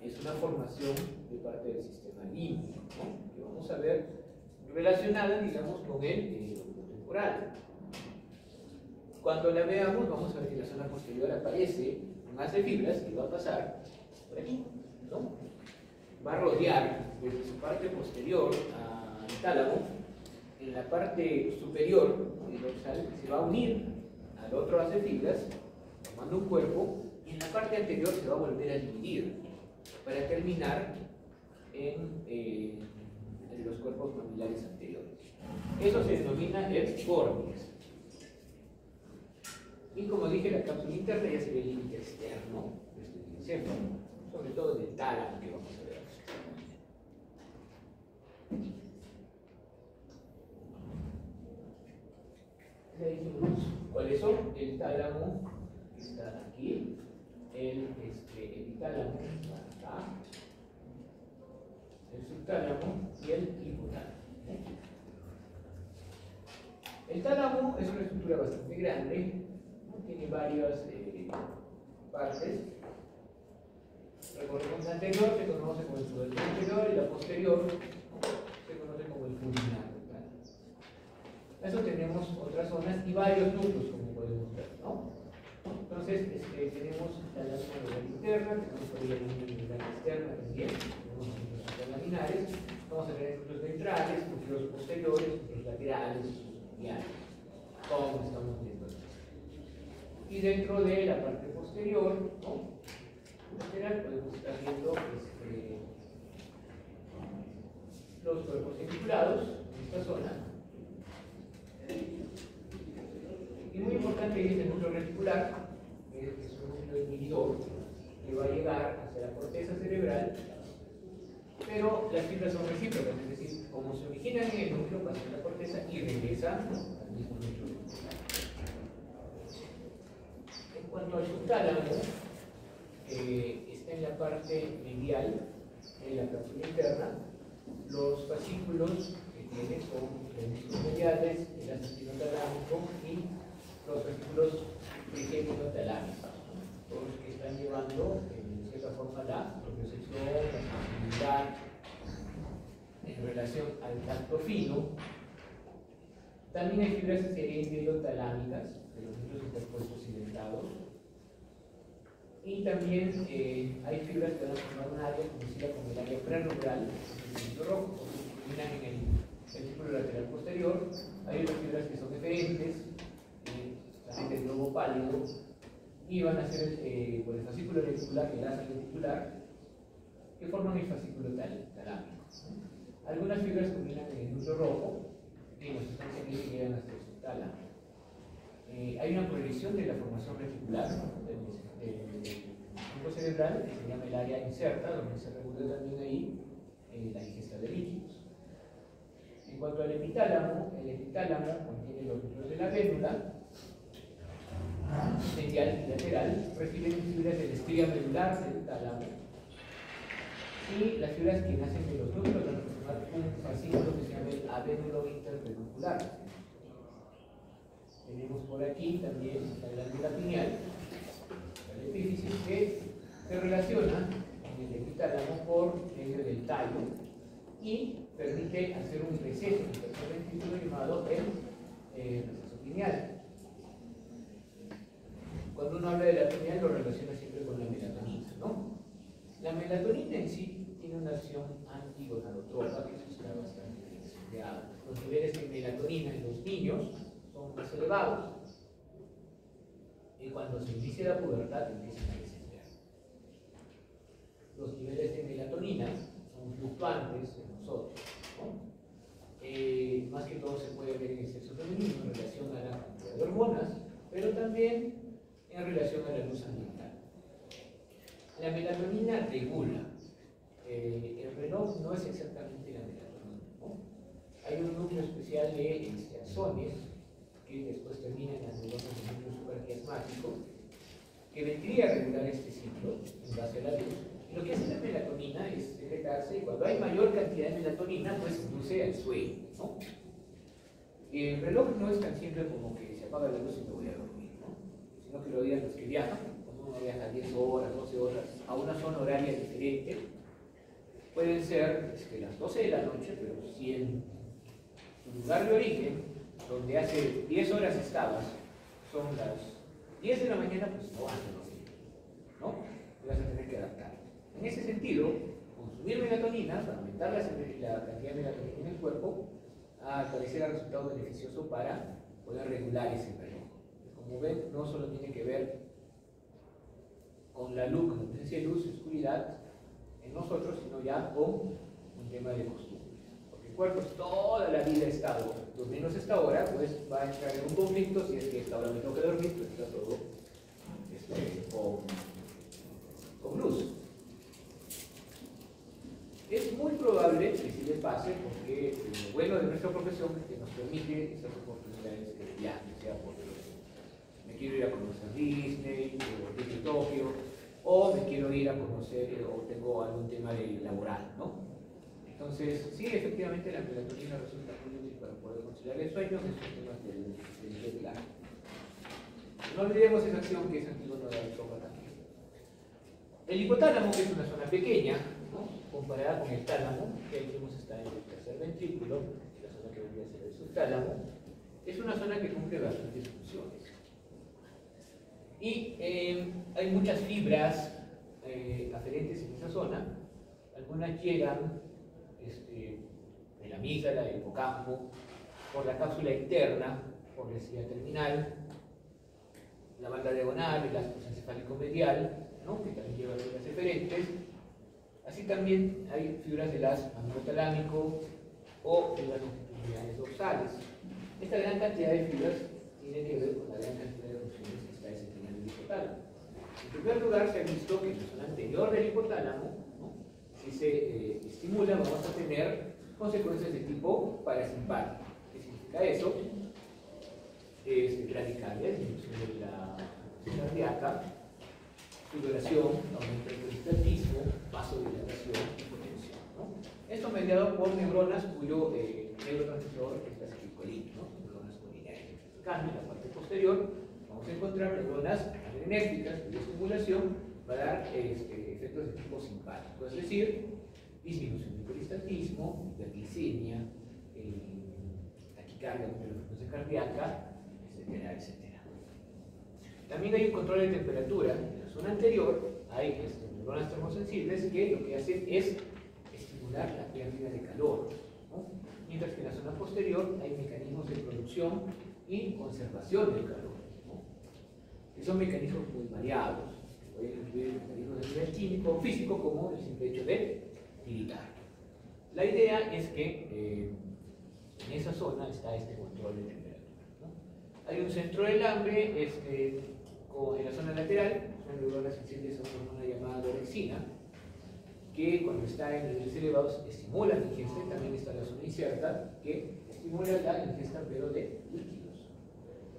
A: es una formación de parte del sistema límbico, ¿no?, que vamos a ver relacionada, digamos, con el lóbulo temporal. Cuando la veamos, vamos a ver que en la zona posterior aparece un haz de fibras que va a pasar por aquí, ¿no? Va a rodear desde su parte posterior al tálamo. En la parte superior, el dorsal, se va a unir al otro haz de fibras, formando un cuerpo, y en la parte anterior se va a volver a dividir para terminar en los cuerpos mamilares anteriores. Eso se denomina el córnex. Y como dije, la cápsula interna ya sería el límite externo de este diencéfalo, sobre todo del tálamo que vamos a ver aquí. Le dijimos ¿Cuáles son? El tálamo, que está aquí, el epitálamo, que está acá, el subtálamo y el hipotálamo. El tálamo es una estructura bastante grande, ¿no? Tiene varias partes. Recordemos la anterior, se conoce como el sudoeste anterior, y la posterior se conoce como el fulminante. A eso tenemos otras zonas y varios núcleos, como podemos ver, ¿no? Entonces, tenemos la lámina interna, tenemos por ahí la línea externa también, tenemos núcleos interlaminares, vamos a tener núcleos ventrales, núcleos posteriores, núcleos laterales, mediales, como estamos viendo aquí. Y dentro de la parte posterior, ¿no? Lateral, podemos estar viendo los cuerpos vinculados en esta zona. Y muy importante es el núcleo reticular, que es un núcleo inhibidor que va a llegar hacia la corteza cerebral, pero las fibras son recíprocas, es decir, como se originan en el núcleo, pasan a la corteza y regresan al mismo núcleo. En cuanto al subtálamo, está en la parte medial de la cápsula interna. Los fascículos que tiene son los músculos mediales, el asistino talámico y los fascículos trigémino-talámicos, todos los que están llevando en cierta forma la propiocepción, la sensibilidad en relación al tacto fino. También hay fibras cerebelo-talámicas de los núcleos interpuestos y dentados. Y también hay fibras que van a formar un área conocida como el área prenumeral, el círculo rojo, que terminan en el círculo lateral posterior. Hay otras fibras que son diferentes, también del globo pálido, y van a ser por el fascículo reticular y el asa reticular, que forman el fascículo talámico. Algunas fibras terminan en el núcleo rojo, y en la sustancia que llegan hasta el subtálamo. Hay una prohibición de la formación reticular del tronco cerebral, que se llama el área inserta, donde se regula también ahí la ingesta de líquidos. En cuanto al epitálamo, el epitálamo contiene los núcleos de la vénula, medial y lateral, reciben fibras de la estría medular del tálamo, y las fibras que nacen de los núcleos van a formar un fascículo que se llama el avénulo interpeduncular. Tenemos por aquí también la glándula pineal, la epífisis, que se relaciona con el epitálamo por medio del tallo y permite hacer un receso en el tercer ventrículo llamado el receso pineal. Cuando uno habla de la pineal lo relaciona siempre con la melatonina, ¿no? La melatonina en sí tiene una acción antigonadotropa, que eso está bastante estudiado. Los niveles de melatonina en los niños son más elevados, y cuando se inicia la pubertad empiezan a descender. Los niveles de melatonina son fluctuantes en nosotros, ¿no? Más que todo se puede ver en el sexo femenino en relación a la cantidad de hormonas, pero también en relación a la luz ambiental. La melatonina regula. El reloj no es exactamente la melatonina, ¿no? Hay un núcleo especial de axones que después termina en las neuronas del núcleo supraquiasmático, que vendría a regular este ciclo en base a la luz. Y lo que hace la melatonina es secretarse, y cuando hay mayor cantidad de melatonina, pues induce al sueño, ¿no? El reloj no es tan simple como que se apaga la luz y me voy a dormir, ¿no? Sino que lo digan los que viajan, cuando uno viaja 10 horas, 12 horas, a una zona horaria diferente, pueden ser las 12 de la noche, pero si en su lugar de origen, donde hace 10 horas estabas, son las 10 de la mañana, pues no vas a dormir, ¿no? Te vas a tener que adaptar. En ese sentido, consumir melatonina, para aumentar la cantidad de melatonina en el cuerpo, al parecer ha resultado beneficioso para poder regular ese reloj. Como ven, no solo tiene que ver con la luz, con la presencia de luz y oscuridad en nosotros, sino ya con un tema de costumbre. Porque el cuerpo toda la vida ha estado, lo menos esta hora, pues va a entrar en un conflicto. Si es que esta hora me tengo que dormir, pues está todo con luz. Es muy probable que sí les pase, porque lo bueno de nuestra profesión es que nos permite esas oportunidades de viaje, sea por ir a conocer Disney, o Disney Tokio, o me quiero ir a conocer, o tengo algún tema laboral, ¿no? Entonces, sí, efectivamente la melatonina resulta muy útil para poder conciliar el sueño en estos temas del jet lag. No olvidemos esa acción que es antígono de la sopa también. El hipotálamo, que es una zona pequeña, ¿no?, comparada con el tálamo, que dijimos está en el tercer ventrículo, la zona que vendría a ser el subtálamo, es una zona que cumple bastantes funciones. Y hay muchas fibras aferentes en esa zona. Algunas llegan de la amígdala, del hipocampo, por la cápsula interna, por la encía terminal, la banda diagonal, el ácido encefálico medial, ¿no?, que también lleva fibras eferentes. Así también hay fibras del haz aminotalámico o fibras longitudinales dorsales. Esta gran cantidad de fibras tiene que ver con la gran cantidad de funciones que está desempeñando el hipotálamo. En primer lugar, se ha visto que en la zona anterior del hipotálamo, ¿no?, si se estimula, vamos a tener consecuencias de tipo parasimpático. ¿Qué significa eso? Bradicardia, disminución de la frecuencia cardíaca, sudoración, aumento del peristaltismo, vasodilatación y hipotensión, ¿no? Esto mediado por neuronas cuyo neurotransmisor es la acetilcolina, ¿no?, neuronas colinérgicas. En cambio, en la parte posterior vamos a encontrar neuronas adrenérgicas cuya estimulación va a dar efectos de tipo simpático, es decir, disminución del peristaltismo, hiperglicemia, taquicardia, aumento de la frecuencia cardíaca, etcétera, etcétera. También hay un control de temperatura. En la zona anterior hay neuronas termosensibles que lo que hacen es estimular la pérdida de calor, ¿no?, mientras que en la zona posterior hay mecanismos de producción y conservación del calor, ¿no?, que son mecanismos muy variados, que pueden incluir mecanismos de nivel químico o físico, como el simple hecho de tiritar. La idea es que en esa zona está este control de temperatura. Hay un centro del hambre en la zona lateral, son neuronas sensibles a una hormona llamada orexina, que cuando está en niveles elevados estimula la ingesta. Y también está la zona incierta, que estimula la ingesta pero de líquidos.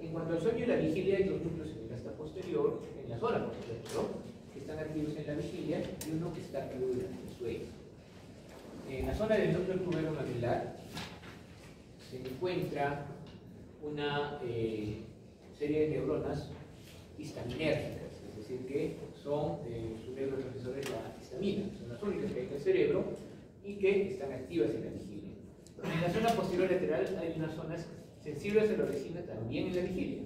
A: En cuanto al sueño y la vigilia, hay dos núcleos en el asta posterior, en la zona posterior, ¿no?, que están activos en la vigilia, y uno que está activo durante el sueño. En la zona del núcleo tubero mamelar se encuentra una serie de neuronas histaminérgicas, es decir, que son sus neurotransmisores de la histamina, son las únicas que hay en el cerebro y que están activas en la vigilia. En la zona posterior lateral hay unas zonas sensibles a la orexina también en la vigilia.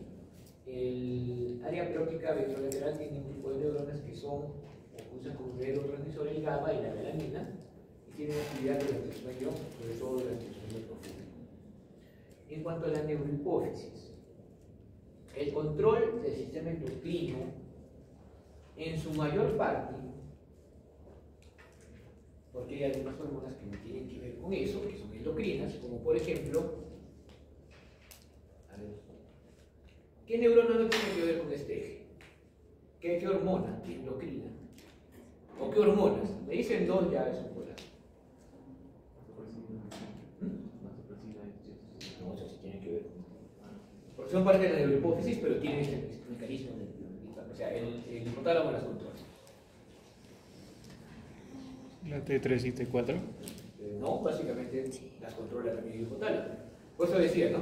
A: El área perótica ventrolateral tiene un grupo de neuronas que son o usan como neurotransmisor el GABA y la melanina, y tienen actividad durante el sueño, sobre todo durante el sueño profundo. En cuanto a la neurohipófisis, el control del sistema endocrino, en su mayor parte, porque hay algunas hormonas que no tienen que ver con eso, que son endocrinas, como por ejemplo, ¿qué neurona no tiene que ver con este eje? ¿Qué hormona endocrina? ¿O qué hormonas? Me dicen dos, ya es un golazo. No, eso sí tiene que ver. Porque son parte de la neurohipófisis, pero tienen este mecanismo de, o sea, el hipotálamo las controla.
B: ¿La T3 y T4?
A: No, básicamente las controla también el hipotálamo. Por eso decía, ¿no?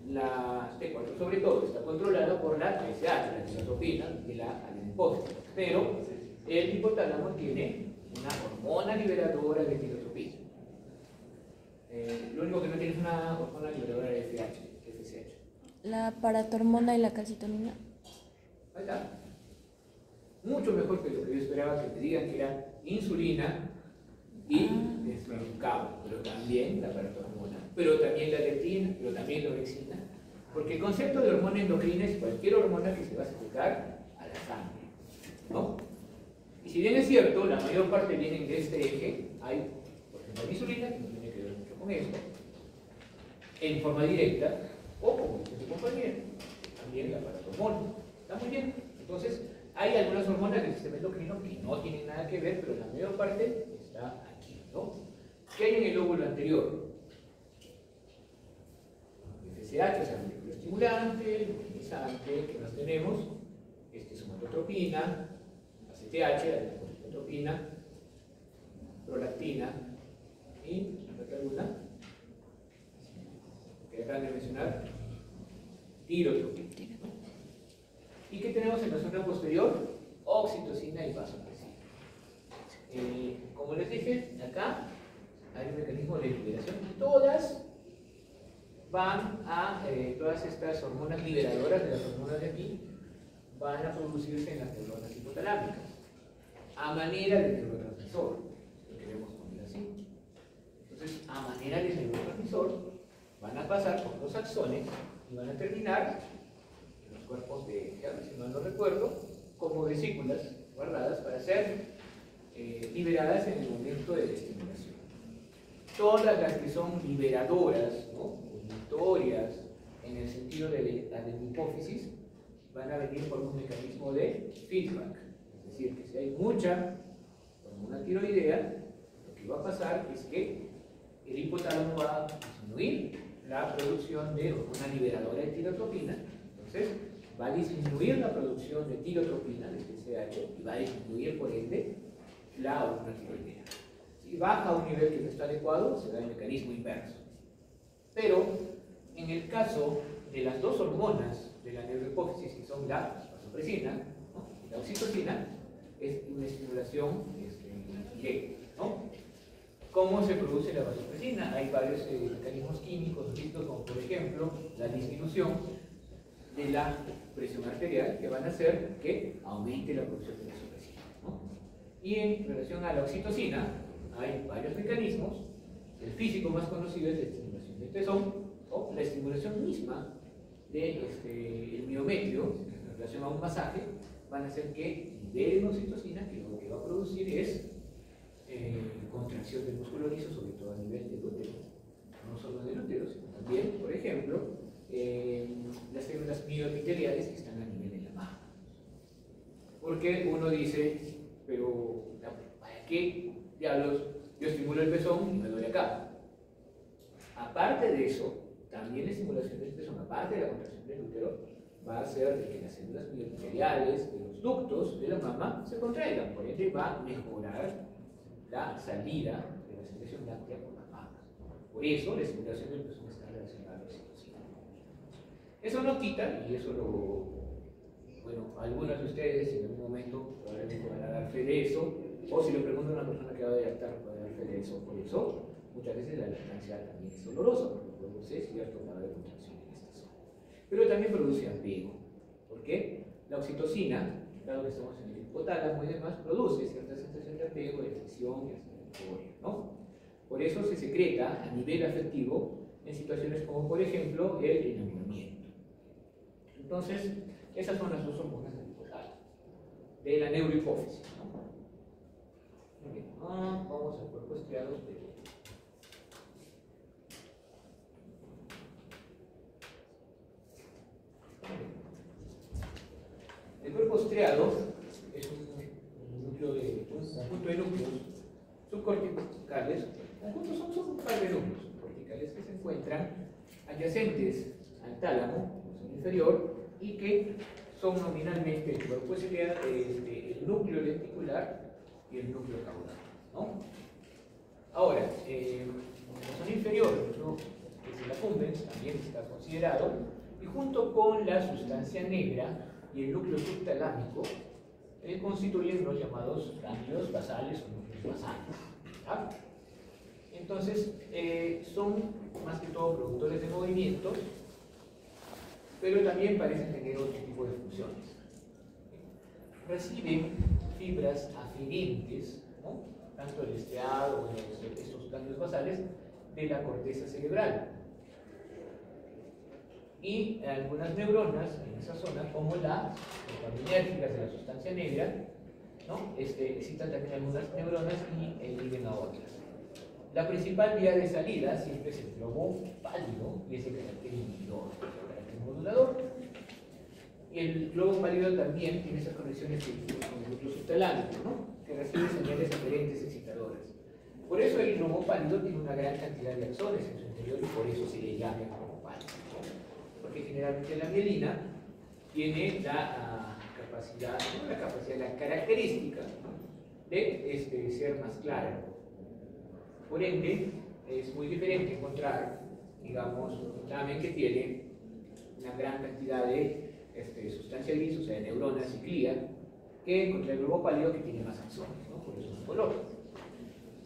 A: La T4 sobre todo está controlada por la TSH, la tisotropina y la adrenocórtico, pero el hipotálamo tiene una hormona liberadora de tisotropina. Lo único que no tiene es una hormona liberadora de FSH.
C: La paratormona y la calcitonina.
A: Ahí está. Mucho mejor que lo que yo esperaba que me digan, que era insulina y cabo, pero también la paratormona, pero también la leptina, pero también la orexina. Porque el concepto de hormona endocrina es cualquier hormona que se va a secretar a la sangre, ¿no? Y si bien es cierto, la mayor parte vienen de este eje, hay, por ejemplo, la insulina, que no tiene que ver mucho con esto, en forma directa, o como dice su compañero, también la paratormona. ¿Está muy bien? Entonces, hay algunas hormonas del sistema endocrino que no tienen nada que ver, pero la mayor parte está aquí, ¿no? ¿Qué hay en el lóbulo anterior? FSH, o sea, núcleo estimulante, luteinizante, que más tenemos, somatotropina, ACTH, la prolactina y ¿otra alguna? Que acaban de mencionar, tirotropina. ¿Y qué tenemos en la zona posterior? Oxitocina y vasopresina. Como les dije, acá hay un mecanismo de liberación. Todas van a, todas estas hormonas liberadoras de las hormonas de aquí, van a producirse en las neuronas hipotalámicas, a manera de neurotransmisor, lo queremos poner así. Entonces, a manera de neurotransmisor, van a pasar por los axones y van a terminar en los cuerpos de, si mal no recuerdo, como vesículas guardadas para ser liberadas en el momento de la estimulación. Todas las que son liberadoras, ¿no?, volutorias, en el sentido de la hipófisis, van a venir por un mecanismo de feedback. Es decir, que si hay mucha hormona tiroidea, lo que va a pasar es que el hipotálamo va a disminuir la producción de hormona liberadora de tirotropina. Entonces, va a disminuir la producción de tirotropina, de TSH, y va a disminuir, por ende, la hormona tiroidea. Si baja a un nivel que no está adecuado, se da el mecanismo inverso. Pero, en el caso de las dos hormonas de la neurohipófisis, que son la vasopresina, ¿no?, y la oxitocina, es una estimulación directa, ¿no? ¿Cómo se produce la vasopresina? Hay varios mecanismos químicos vistos, como por ejemplo la disminución de la presión arterial, que van a hacer que aumente la producción de vasopresina, ¿no? Y en relación a la oxitocina, hay varios mecanismos. El físico más conocido es la estimulación del pezón, o la estimulación misma del miometrio en relación a un masaje, van a hacer que liberen oxitocina, que lo que va a producir es contracción del músculo liso, sobre todo a nivel del útero, no solo del útero, sino también, por ejemplo, las células mioepiteliales que están a nivel de la mama. Porque uno dice, pero ¿para qué diablos yo estimulo el pezón y me duele acá? Aparte de eso, también la estimulación del pezón, aparte de la contracción del útero, va a hacer de que las células mioepiteliales de los ductos de la mama se contraigan, por ende va a mejorar la salida de la secreción láctea por las mamas. Por eso la estimulación del pezón está relacionada a la oxitocina. Eso no quita, y eso bueno, algunos de ustedes en algún momento probablemente van a dar fe de eso, o si le pregunto a una persona que va a lactar, puede dar fe de eso. Por eso, muchas veces la lactancia también es dolorosa, porque produce cierto grado de contracción en esta zona. Pero también produce apego. ¿Por qué? La oxitocina, dado que estamos en el hipotálamo y demás, produce cierta sensación de apego, de fricción y hasta de euforia, ¿no? Por eso se secreta a nivel afectivo en situaciones como, por ejemplo, el enamoramiento. Entonces, esas son las dos hormonas del hipotálamo, de la neurohipófisis, ¿no? Bien. Vamos al cuerpo estriado de... El cuerpo estriado es un núcleo de conjunto de núcleos subcorticales, conjuntos son un par de núcleos corticales que se encuentran adyacentes al tálamo, en la zona inferior, y que son nominalmente el cuerpo estriado, el núcleo lenticular y el núcleo caudal, ¿no? Ahora, la zona inferior, que es el accumbens, también está considerado, y junto con la sustancia negra y el núcleo subtalámico, constituyen los llamados ganglios basales o núcleos basales, ¿tá? Entonces, son más que todo productores de movimientos, pero también parecen tener otro tipo de funciones. Reciben fibras aferentes, ¿no?, tanto el estriado como estos ganglios basales, de la corteza cerebral. Y algunas neuronas en esa zona, como las dopaminérgicas de la sustancia negra, ¿no?, excitan también algunas neuronas y inhiben a otras. La principal vía de salida siempre es el globo pálido y es el carácter inhibidor, el carácter modulador. Y el globo pálido también tiene esas conexiones con el núcleo subtalámico, ¿no?, que recibe señales aferentes excitadoras. Por eso el globo pálido tiene una gran cantidad de axones en su interior y por eso se le llama globo pálido, ¿no?, porque porque generalmente la mielina tiene la capacidad, no la capacidad, la característica, ¿no?, de ser más clara. Por ende, es muy diferente encontrar, digamos, un lamen que tiene una gran cantidad de sustancia gris, o sea, de neuronas y glía, que encontrar el globo pálido que tiene más axones, ¿no? Por eso es un color.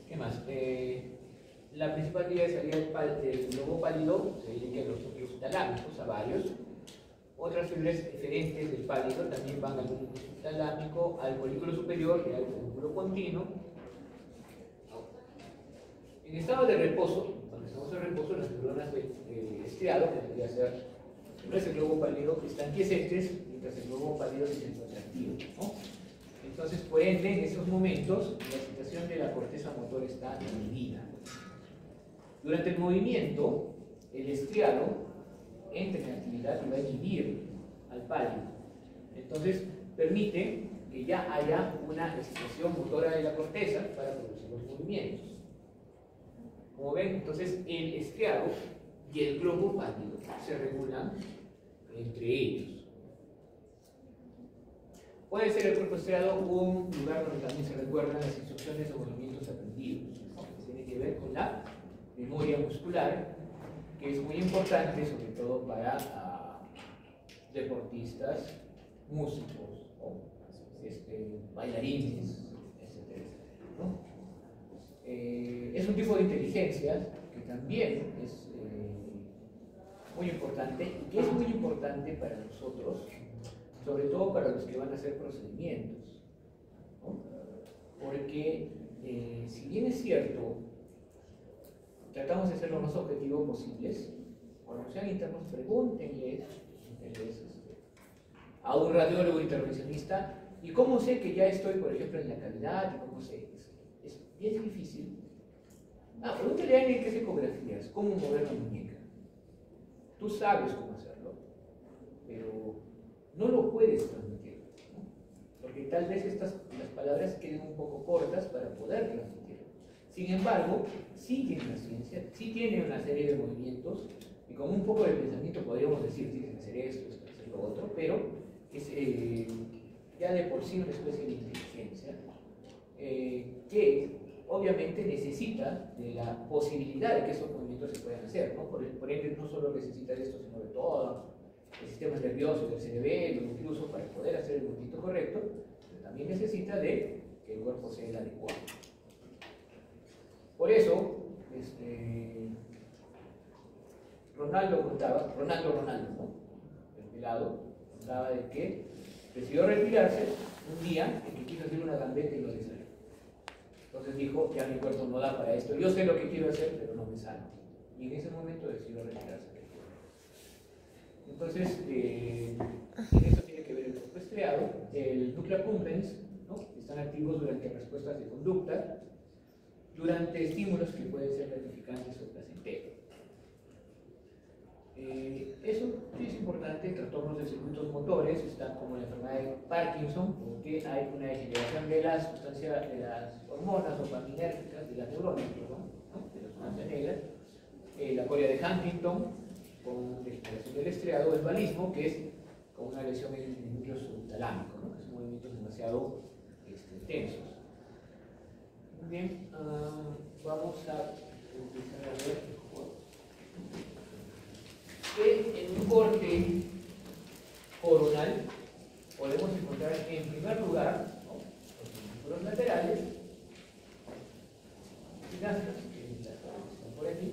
A: ¿Qué más? La principal vía de salida del globo pálido se dedica a los núcleos talámicos, a varios. Otras fibras diferentes del pálido también van al núcleo talámico, al folículo superior y al folículo continuo. En estado de reposo, cuando estamos en reposo, las neuronas del estriado, que debería ser el globo pálido, están quiescentes, mientras el globo pálido se encuentra activo, ¿no? Entonces, por ende, en esos momentos, la excitación de la corteza motor está inhibida. Durante el movimiento, el estriado entra en actividad y va a inhibir al pálido. Entonces, permite que ya haya una excitación motora de la corteza para producir los movimientos. Como ven, entonces el estriado y el globo pálido se regulan entre ellos. Puede ser el cuerpo estriado un lugar donde también se recuerdan las instrucciones o movimientos aprendidos, ¿no?, que tiene que ver con la memoria muscular, que es muy importante, sobre todo para deportistas, músicos, ¿no?, bailarines, etc., ¿no? Es un tipo de inteligencia que también es muy importante y que es muy importante para nosotros, sobre todo para los que van a hacer procedimientos, ¿no? Porque si bien es cierto, tratamos de ser lo más objetivos posibles, cuando sean internos pregúntenles a un radiólogo intervencionista, ¿y cómo sé que ya estoy, por ejemplo, en la cavidad? ¿Y cómo sé? Es bien difícil. Pregúntale a alguien qué es ecografías, cómo mover la muñeca. Tú sabes cómo hacerlo, pero no lo puedes transmitir, ¿no? Porque tal vez las palabras queden un poco cortas para poder transmitirlo. Sin embargo, sí tiene una ciencia, sí tiene una serie de movimientos, y con un poco de pensamiento podríamos decir, tienes que hacer esto, tienes que hacer lo otro, pero es ya de por sí una especie de inteligencia que obviamente necesita de la posibilidad de que esos movimientos se puedan hacer, ¿no? Por ende, no solo necesita de esto, sino de todo el sistema nervioso, del cerebelo, incluso para poder hacer el movimiento correcto, pero también necesita de que el cuerpo sea el adecuado. Por eso, Ronaldo, ¿no?, el pelado, contaba de que decidió retirarse un día en que quiso hacer una gambeta y no le salió. Entonces dijo, ya mi cuerpo no da para esto, yo sé lo que quiero hacer, pero no me sale. Y en ese momento decidió retirarse. Entonces, en eso tiene que ver el cuerpo estriado. El núcleo accumbens, ¿no?, están activos durante respuestas de conducta, durante estímulos que pueden ser gratificantes o placenteros. Eso sí es importante. Trastornos de circuitos motores están como la enfermedad de Parkinson, porque hay una degeneración de las sustancias, de las hormonas dopaminérgicas, de las neuronas, ¿no?, de la sustancia negra. La corea de Huntington, con degeneración del estriado, el balismo, que es con una lesión en el núcleo subtalámico, ¿no?, que son movimientos demasiado tensos. Muy bien, vamos a empezar a ver que en un corte coronal podemos encontrar en primer lugar, ¿no?, los ventrículos laterales, que están por aquí,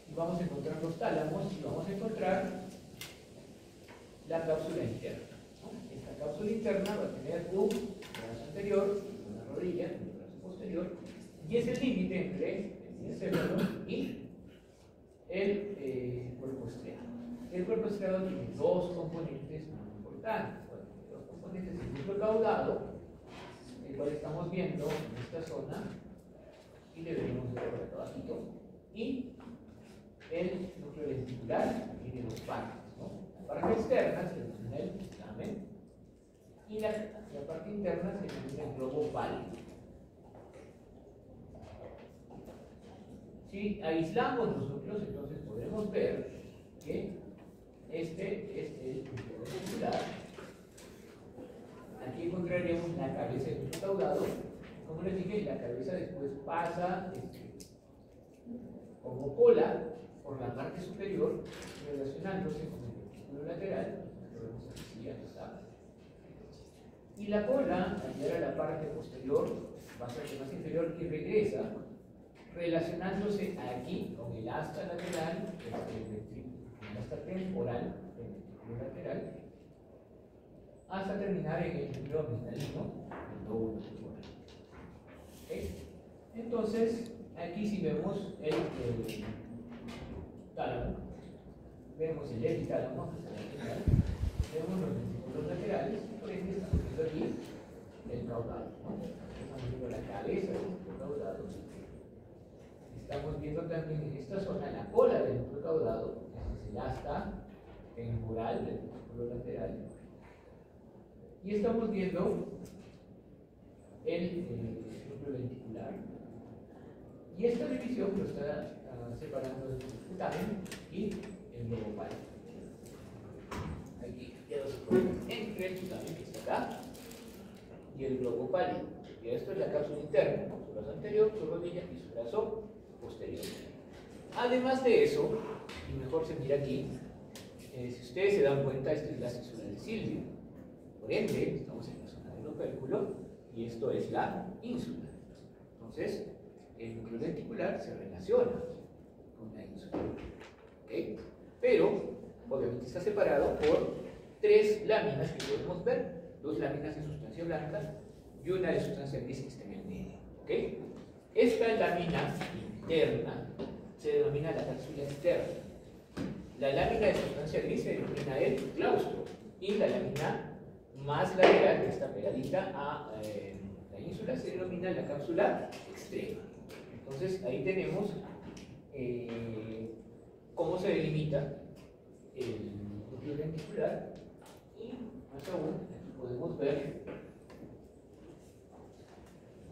A: y vamos a encontrar los tálamos y vamos a encontrar la cápsula interna, ¿no? Esta cápsula interna va a tener un brazo anterior, una rodilla, un brazo posterior, y es el límite entre el cerebro y el cuerpo estriado. El cuerpo estriado tiene dos componentes muy importantes. Bueno, los componentes del núcleo caudado, el cual estamos viendo en esta zona, y deberíamos ver por acá abajito, y el núcleo lenticular, que tiene dos partes, ¿no? La parte externa se denomina el lamen, y la parte interna se denomina el globo pálido. Si aislamos los núcleos, entonces podremos ver que Este es el núcleo ventricular. Aquí encontraremos la cabeza del núcleo caudado. Como les dije, la cabeza después pasa como cola por la parte superior, relacionándose con el ventículo lateral. Lo vemos aquí, ya está. Y la cola, al llegar a la parte posterior, pasa hacia más inferior y regresa, relacionándose aquí con el asta lateral, el asta temporal, el ventículo lateral, hasta terminar en el núcleo abdominalino, el lóbulo temporal. ¿Okay? Entonces, aquí si vemos el tálamo, vemos el epitálamo, vemos los ventículos laterales, por ende estamos viendo aquí el caudado, ¿no? Estamos viendo la cabeza del núcleo caudado. Estamos viendo también en esta zona la cola del núcleo caudado, ese es el asta temporal del ventículo lateral. Y estamos viendo el núcleo ventricular. Y esta división lo está separando el putamen y el globo pálido. Aquí ya se pone entre el putamen que está acá y el globo pálido. Y esto es la cápsula interna, ¿no? Su brazo anterior, su rodilla y su brazo posterior. Además de eso, y mejor se mira aquí, si ustedes se dan cuenta, esta es la císula del Silvio. Por ende, estamos en la zona del opérculo y esto es la ínsula. Entonces, el núcleo ventricular se relaciona con la ínsula. ¿Okay? Pero, obviamente está separado por 3 láminas que podemos ver. 2 láminas de sustancia blanca y una de sustancia gris que está en el medio. ¿Okay? Esta lámina interna se denomina la cápsula externa. La lámina de sustancia gris se denomina el claustro y la lámina más lateral, que está pegadita a la ínsula, se denomina la cápsula extrema. Entonces ahí tenemos cómo se delimita el núcleo ventricular y más aún aquí podemos ver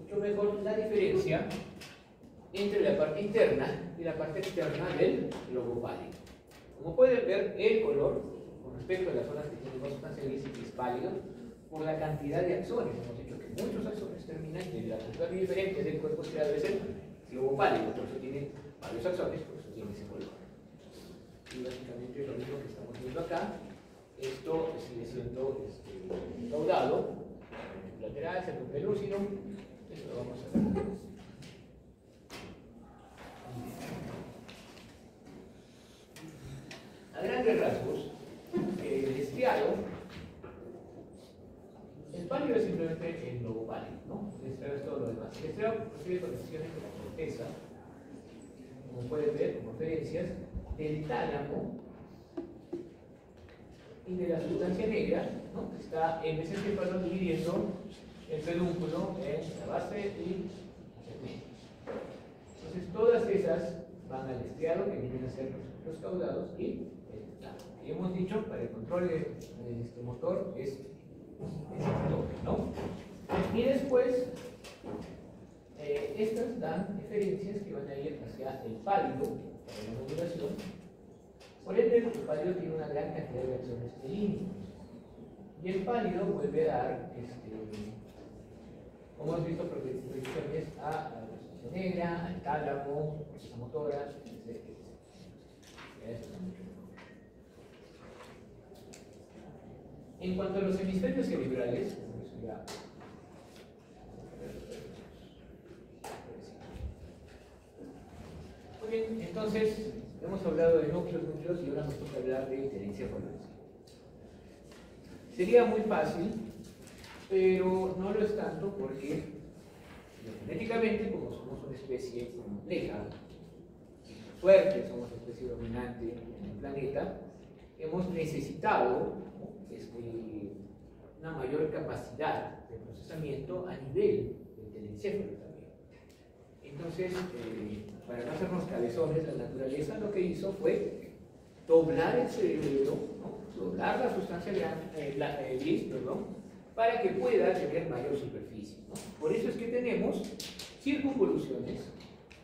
A: mucho mejor la diferencia entre la parte interna y la parte externa del globo pálido. Como pueden ver, el color con respecto a las zonas que tienen más sustancia gris y que es pálido, por la cantidad de axones. Hemos dicho que muchos axones terminan en la punta diferente del cuerpo estriado es el globo pálido, por eso tiene varios axones, por eso tiene ese color. Y básicamente lo mismo que estamos viendo acá, esto sigue siendo caudado, lateral, cervicopelúcido, eso lo vamos a ver. A grandes rasgos, el estriado, el pálido es simplemente el globo pálido, ¿no? El estriado es todo lo demás. El estriado recibe conexiones de la corteza, como pueden ver, como referencias, del tálamo y de la sustancia negra, ¿no? Que está en ese encéfalo dividiendo el pedúnculo en la base y el medio. Entonces, todas esas van al estriado, que vienen a ser los caudados, y y hemos dicho, para el control de motor es motor, ¿no? Y después, estas dan diferencias que van a ir hacia el pálido, para la modulación. Por ende, el pálido tiene una gran cantidad de axones telínicos. Y el pálido vuelve a dar, como hemos visto, proyecciones a la sustancia negra, al tálamo, corteza motora, etc. En cuanto a los hemisferios cerebrales, eso ya. Muy bien, entonces hemos hablado de núcleos y ahora nos toca hablar de terenciafalones. Sería muy fácil, pero no lo es tanto porque genéticamente, como somos una especie compleja, suerte somos especie dominante en el planeta, hemos necesitado una mayor capacidad de procesamiento a nivel del telencéfalo también. Entonces, para no hacernos cabezones, la naturaleza lo que hizo fue doblar el cerebro, ¿no? Doblar la sustancia gris, para que pueda tener mayor superficie, ¿no? Por eso es que tenemos circunvoluciones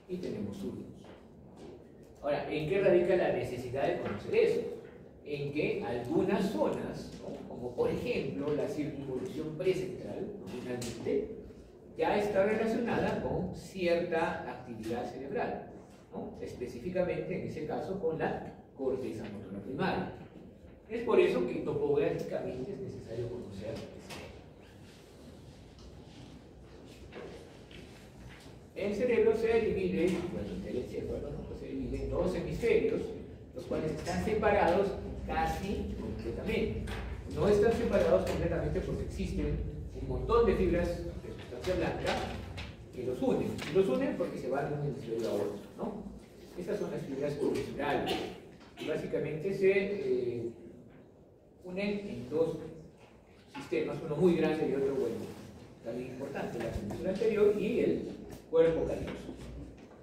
A: y tenemos surcos. Ahora, ¿en qué radica la necesidad de conocer eso? en que algunas zonas, ¿no? Como por ejemplo la circunvolución precentral, finalmente, ya está relacionada con cierta actividad cerebral, ¿no? Específicamente en ese caso con la corteza motora primaria. Es por eso que topográficamente es necesario conocer el cerebro se divide, bueno, el encéfalo, ¿no? Se divide en dos hemisferios, los cuales están separados casi completamente. No están separados completamente porque existen un montón de fibras de sustancia blanca que los unen. Y los unen porque se van de un hemisferio a otro, ¿no? Estas son las fibras comisurales. Y básicamente se unen en dos sistemas, uno muy grande y otro, bueno, también importante, la comisura anterior y el cuerpo calloso.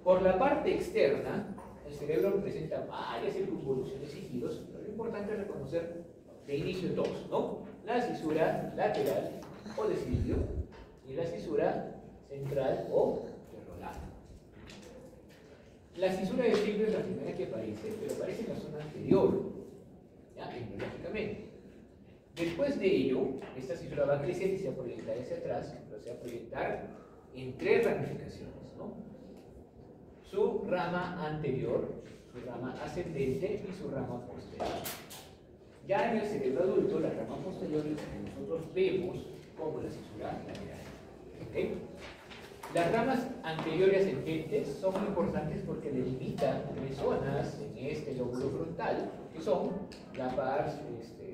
A: Por la parte externa, el cerebro presenta varias circunvoluciones y giros, pero lo importante es reconocer de inicio dos, ¿no? La cisura lateral o de cilio y la cisura central o de Rolando. La cisura de cilio es la primera que aparece, pero aparece en la zona anterior, ¿ya? Embriológicamente. Después de ello, esta cisura va a crecer y se va a proyectar hacia atrás, pero se va a proyectar en tres ramificaciones, ¿no? Su rama anterior, su rama ascendente y su rama posterior. Ya en el cerebro adulto, la rama posterior es la que nosotros vemos como la cisura lateral. ¿Okay? Las ramas anterior y ascendentes son muy importantes porque delimitan tres zonas en este lóbulo frontal, que son las pars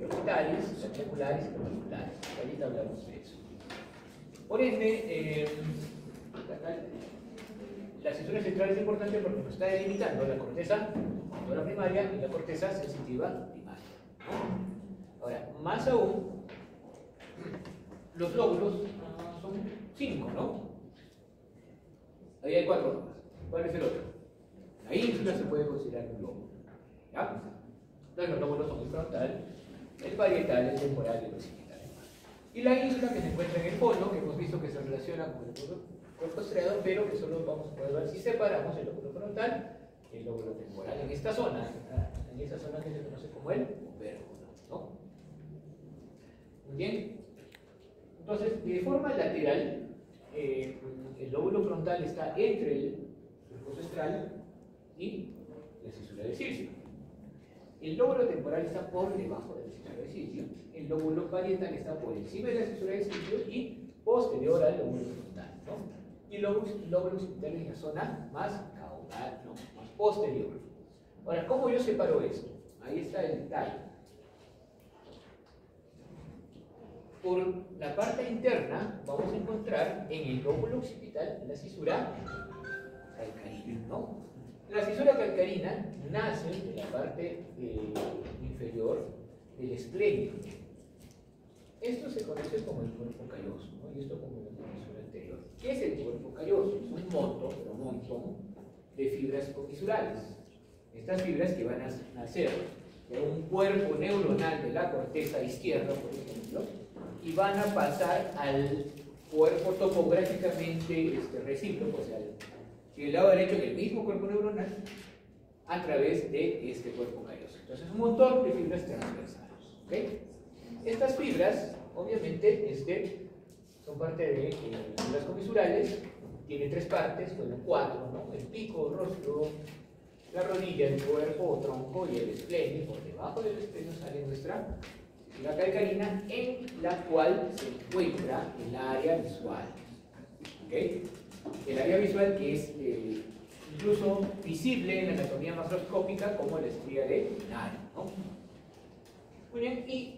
A: orbitales, las triangulares y las vasculares. Ahorita hablamos de eso. Por ende, la cisura central es importante porque nos está delimitando la corteza motora primaria y la corteza sensitiva primaria. Ahora, más aún, los lóbulos son 5, ¿no? Ahí hay 4 más. ¿Cuál es el otro? La ínsula se puede considerar un lóbulo. ¿Ya? Entonces los lóbulos son el frontal, el parietal, el temporal y el occipital. Y la ínsula que se encuentra en el fondo, que hemos visto que se relaciona con el cuerpo estriado, pero que solo vamos a poder ver si separamos el lóbulo frontal y el lóbulo temporal en esta zona, en esa zona que se conoce como el vérculo, ¿no? Muy bien. Entonces, de forma lateral, el lóbulo frontal está entre el surco central y la cisura de Cilio. El lóbulo temporal está por debajo de la cisura de Cilio. El lóbulo parietal está por encima de la cisura de Cilio y posterior al lóbulo frontal, ¿no? Y el lóbulo occipital es la zona más caudal, ¿no? Más posterior. Ahora, ¿cómo yo separo esto? Ahí está el detalle. Por la parte interna vamos a encontrar en el lóbulo occipital la cisura calcarina, ¿no? La cisura calcarina nace de la parte inferior del esplénico. Esto se conoce como el cuerpo calloso, ¿no? Y esto como la cisura anterior. ¿Qué es el cuerpo calloso? Es un montón de fibras comisurales. Estas fibras que van a nacer de un cuerpo neuronal de la corteza izquierda, por ejemplo, y van a pasar al cuerpo topográficamente recíproco, o sea, el lado derecho del mismo cuerpo neuronal, a través de este cuerpo calloso. Entonces, un montón de fibras transversales. ¿Okay? Estas fibras, obviamente, son parte de las fibras comisurales, tiene 3 partes, bueno, 4, ¿no? El pico, rostro, la rodilla, el cuerpo o tronco y el esplenio. Por debajo del esplenio sale nuestra cisura calcarina, en la cual se encuentra el área visual. ¿Okay? El área visual que es incluso visible en la anatomía macroscópica como la estría de Nari, ¿no? Muy bien, y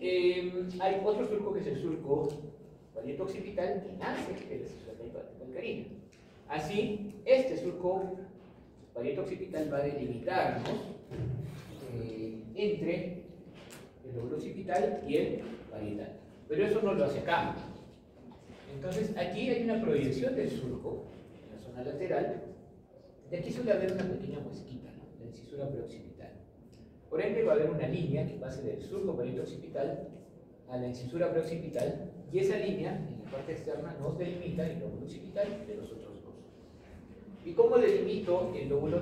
A: hay otro surco que es el surco parieto occipital que nace de la cisura calcarina. Así, este surco parieto occipital va a delimitarnos entre el lóbulo occipital y el parietal. Pero eso no lo hace acá. Entonces, aquí hay una proyección del surco en la zona lateral. Y aquí suele haber una pequeña muesquita, ¿no? La incisura preoccipital. Por ende, va a haber una línea que pase del surco parieto occipital a la incisura preoccipital, y esa línea, en la parte externa, nos delimita el lóbulo occipital de los otros dos. ¿Y cómo delimito el lóbulo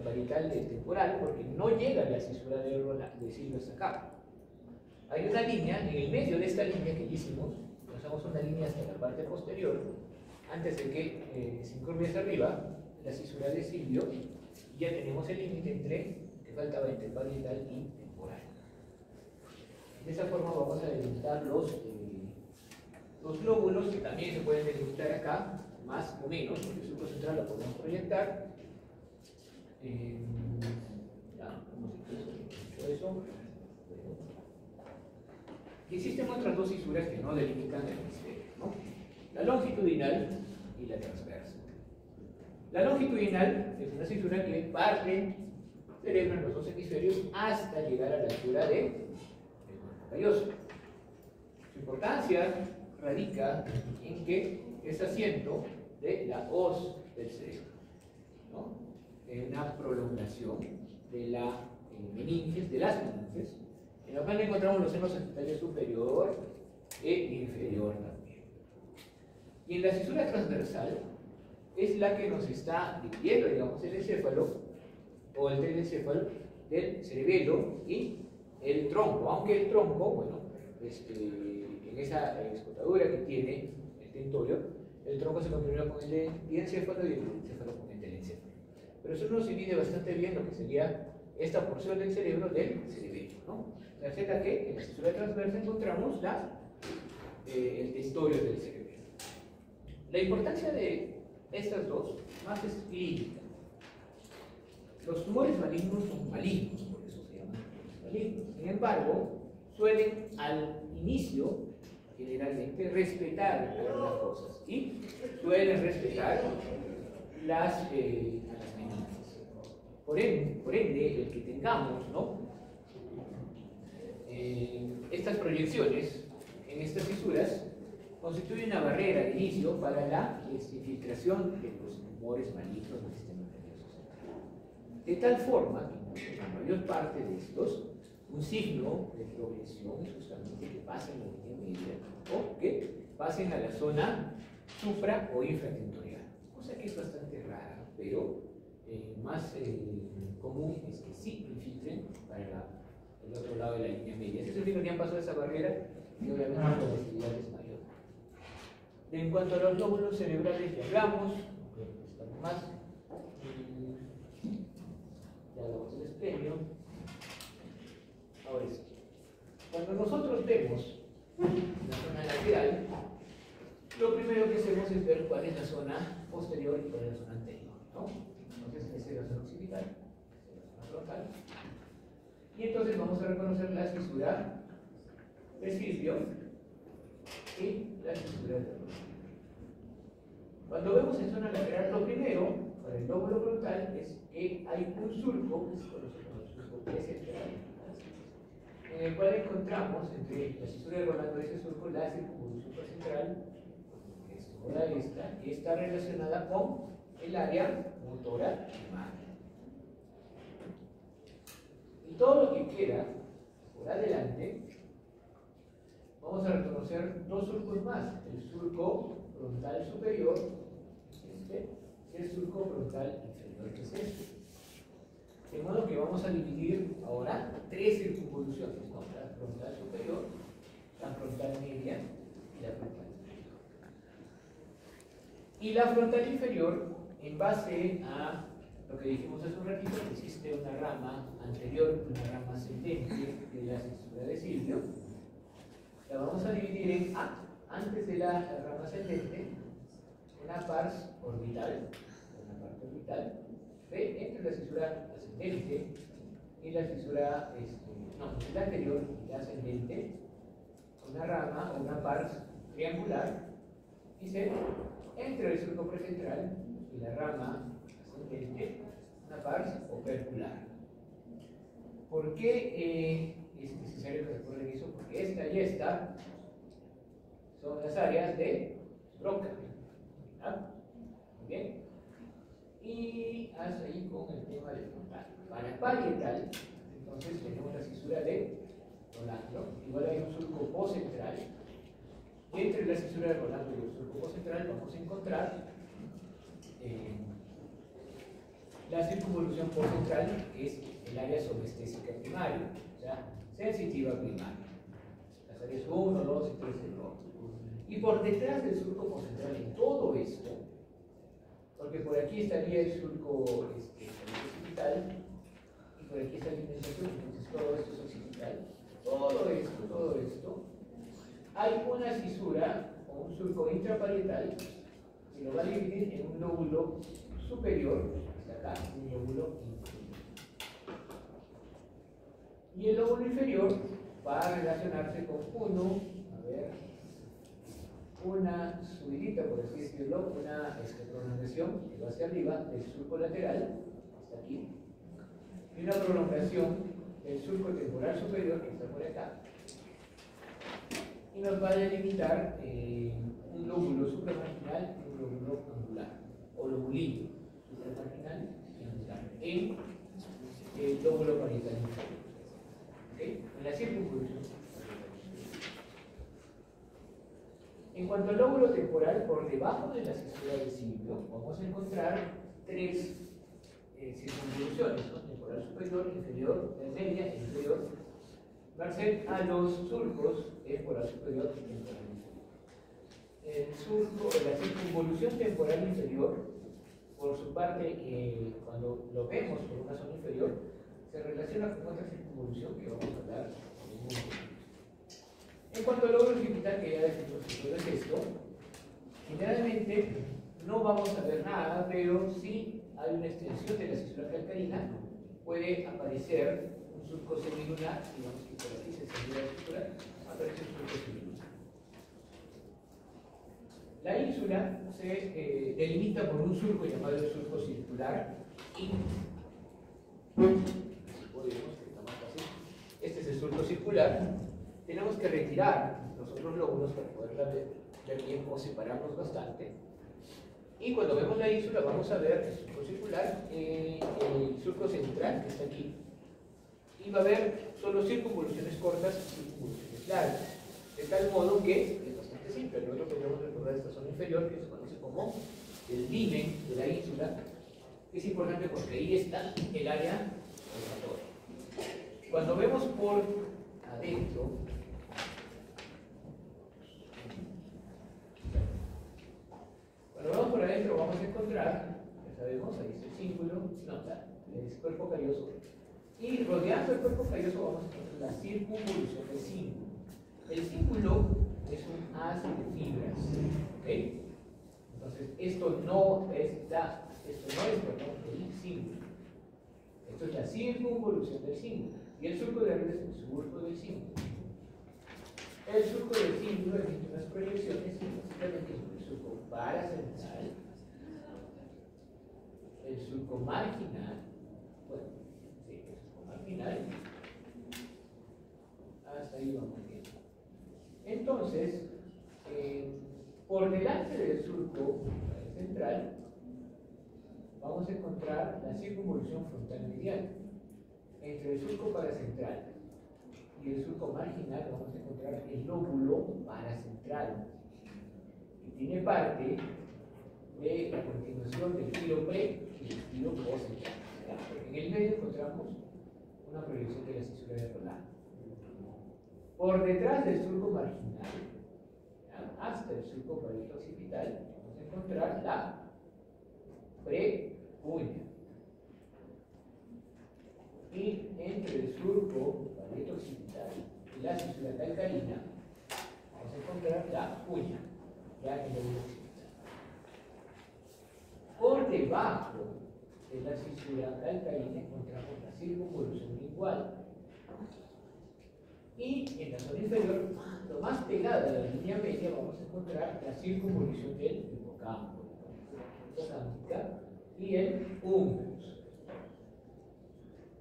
A: parietal temporal? Porque no llega a la cisura de Silvio hasta acá. Hay una línea, en el medio de esta línea que hicimos, trazamos una línea hasta la parte posterior, antes de que se incurve hacia arriba, la cisura de Silvio, ya tenemos el límite que faltaba entre parietal y temporal. De esa forma vamos a delimitar los lóbulos, que también se pueden delimitar acá, más o menos, porque el surco central lo podemos proyectar. Ya, hemos hecho eso. Y existen otras dos fisuras que no delimitan el hemisferio, ¿no? La longitudinal y la transversa. La longitudinal es una fisura que parte el cerebro en los dos hemisferios hasta llegar a la altura del cuerpo calloso. Su importancia radica en que es asiento de la hoz del cerebro, ¿no? Es una prolongación de la meninges, de las meninges, en la cual encontramos los senos sagittarios superior e inferior también. Y en la fisura transversal es la que nos está dividiendo, digamos, el encéfalo o el telencéfalo del cerebelo y el tronco, aunque el tronco, bueno, en esa escotadura que tiene el tentorio, el tronco se continúa con el diencéfalo y el encéfalo con el telencéfalo. Pero eso nos divide bastante bien lo que sería esta porción del cerebro del cerebelo, ¿no? La Z que en la fisura transversa encontramos el tentorio del cerebelo. La importancia de estas dos más es clínica. Los tumores malignos son malignos, por eso se llaman tumores malignos. Sin embargo, suelen al inicio generalmente respetar algunas cosas y suelen respetar a las meninges. Por ende, el que tengamos, ¿no? Estas proyecciones en estas fisuras constituye una barrera de inicio para la infiltración de los tumores malignos del sistema nervioso central. De tal forma que en la mayor parte de estos, un signo de progresión es justamente que pasen la línea media o que pasen a la zona supra o infratentorial, cosa que es bastante rara, pero más común es que sí infiltren para el otro lado de la línea media. Eso significa que han pasado esa barrera y obviamente la progresividad es mayor. En cuanto a los lóbulos cerebrales que hablamos, estamos más, ya hablamos del esplenio. Ahora sí, cuando nosotros vemos la zona lateral, lo primero que hacemos es ver cuál es la zona posterior y cuál es la zona anterior, ¿no? Entonces, esa es la zona occipital, esa es la zona frontal. Y entonces vamos a reconocer la fisura de Silvio y la fisura de Rodolfo. Cuando vemos en zona lateral, lo primero para el lóbulo frontal es que hay un surco, que se conoce como el surco precentral, en el cual encontramos entre la fisura de Rolando y ese surco la circunvolución precentral, que es toda esta, que está relacionada con el área motora primaria. Y todo lo que queda por adelante, vamos a reconocer dos surcos más: el surco frontal superior, y el surco frontal inferior, que es este. De modo que vamos a dividir ahora tres circunvoluciones, ¿no? La frontal superior, la frontal media y la frontal inferior. Y la frontal inferior, en base a lo que dijimos hace un ratito, existe una rama anterior, una rama ascendente de la fisura de Silvio. La vamos a dividir en A, antes de la rama ascendente, una pars orbital, una parte orbital, B, entre la fisura ascendente y la fisura, la anterior y la ascendente, una rama o una pars triangular, y C, entre el surco precentral y la rama ascendente, una pars opercular. ¿Por qué es necesario que recuerden eso? Porque esta y esta son las áreas de Broca. ¿Ah? Muy bien. Y hasta ahí con el tema del frontal. Para el parietal, entonces tenemos la fisura de Rolando. Igual hay un surco poscentral. Y entre la fisura de Rolando y el surco poscentral vamos a encontrar La circunvolución por central es el área sobrestésica primaria, o sea, sensitiva primaria. Las áreas 1, 2 y 3 del lobo. Y por detrás del surco por central en todo esto, porque por aquí estaría el surco occipital y por aquí está la indentación, entonces todo esto es occipital. Todo esto, hay una fisura o un surco intraparietal que lo va a dividir en un lóbulo superior, hasta acá, un lóbulo inferior. Y el lóbulo inferior va a relacionarse con una subidita, por así decirlo, una prolongación que va hacia arriba del surco lateral, hasta aquí, y una prolongación del surco temporal superior, que está por acá, y nos va a delimitar un lóbulo supramarginal y un lóbulo angular, o lobulillo supramarginal y angular, en el lóbulo parietal inferior. ¿Okay? En la circunvolución. En cuanto al lóbulo temporal, por debajo de la cisura del cíngulo, vamos a encontrar tres circunvoluciones, ¿no? Temporal superior, inferior, media, inferior, merced a los surcos temporal superior y temporal inferior. La circunvolución temporal inferior, por su parte, cuando lo vemos por una zona inferior, se relaciona con otra circunvolución que vamos a hablar en un momento. En cuanto al lóbulo occipital, que ya decimos que es esto, generalmente no vamos a ver nada, pero si hay una extensión de la cisura calcarina, puede aparecer un surco semilunar, digamos que por aquí se extiende la cisura, aparece un surco semilunar. La ínsula se delimita por un surco llamado el surco circular y este es el surco circular. Tenemos que retirar los otros lóbulos para poder ver bien cómo separamos bastante. Y cuando vemos la ínsula vamos a ver el surco circular, el surco central que está aquí. Y va a haber solo circunvoluciones cortas y circunvoluciones largas. De tal modo que es bastante simple. Luego podemos recordar esta zona inferior que se conoce como el limen de la ínsula. Es importante porque ahí está el área respiratoria. Cuando vemos por adentro, vamos a encontrar, ya sabemos, ahí está el cíngulo, el cuerpo calloso, y rodeando el cuerpo calloso vamos a encontrar la circunvolución del cíngulo. El cíngulo es un haz de fibras, ¿ok? Entonces, esto no es el cíngulo. Esto es la circunvolución del cíngulo. Y el surco de arriba es el surco del cíngulo. El surco del cíngulo emite unas proyecciones, básicamente es el surco paracentral, el surco marginal, el surco marginal, hasta ahí vamos bien. Entonces, por delante del surco central, vamos a encontrar la circunvolución frontal medial. Entre el surco paracentral y el surco marginal vamos a encontrar el lóbulo paracentral, que tiene parte de la continuación del filo pre y del filo postcentral. En el medio encontramos una proyección de la cisura de Roland. Por detrás del surco marginal, hasta el surco parietal occipital, vamos a encontrar la preuña. Y entre el surco parietal occipital y la cisura calcarina, vamos a encontrar la uña, ya en el lóbulo occipital. Por debajo de la cisura calcarina encontramos la circunvolución lingual. Y en la zona inferior, lo más pegada a la línea media, vamos a encontrar la circunvolución del hipocampo, y el humerus.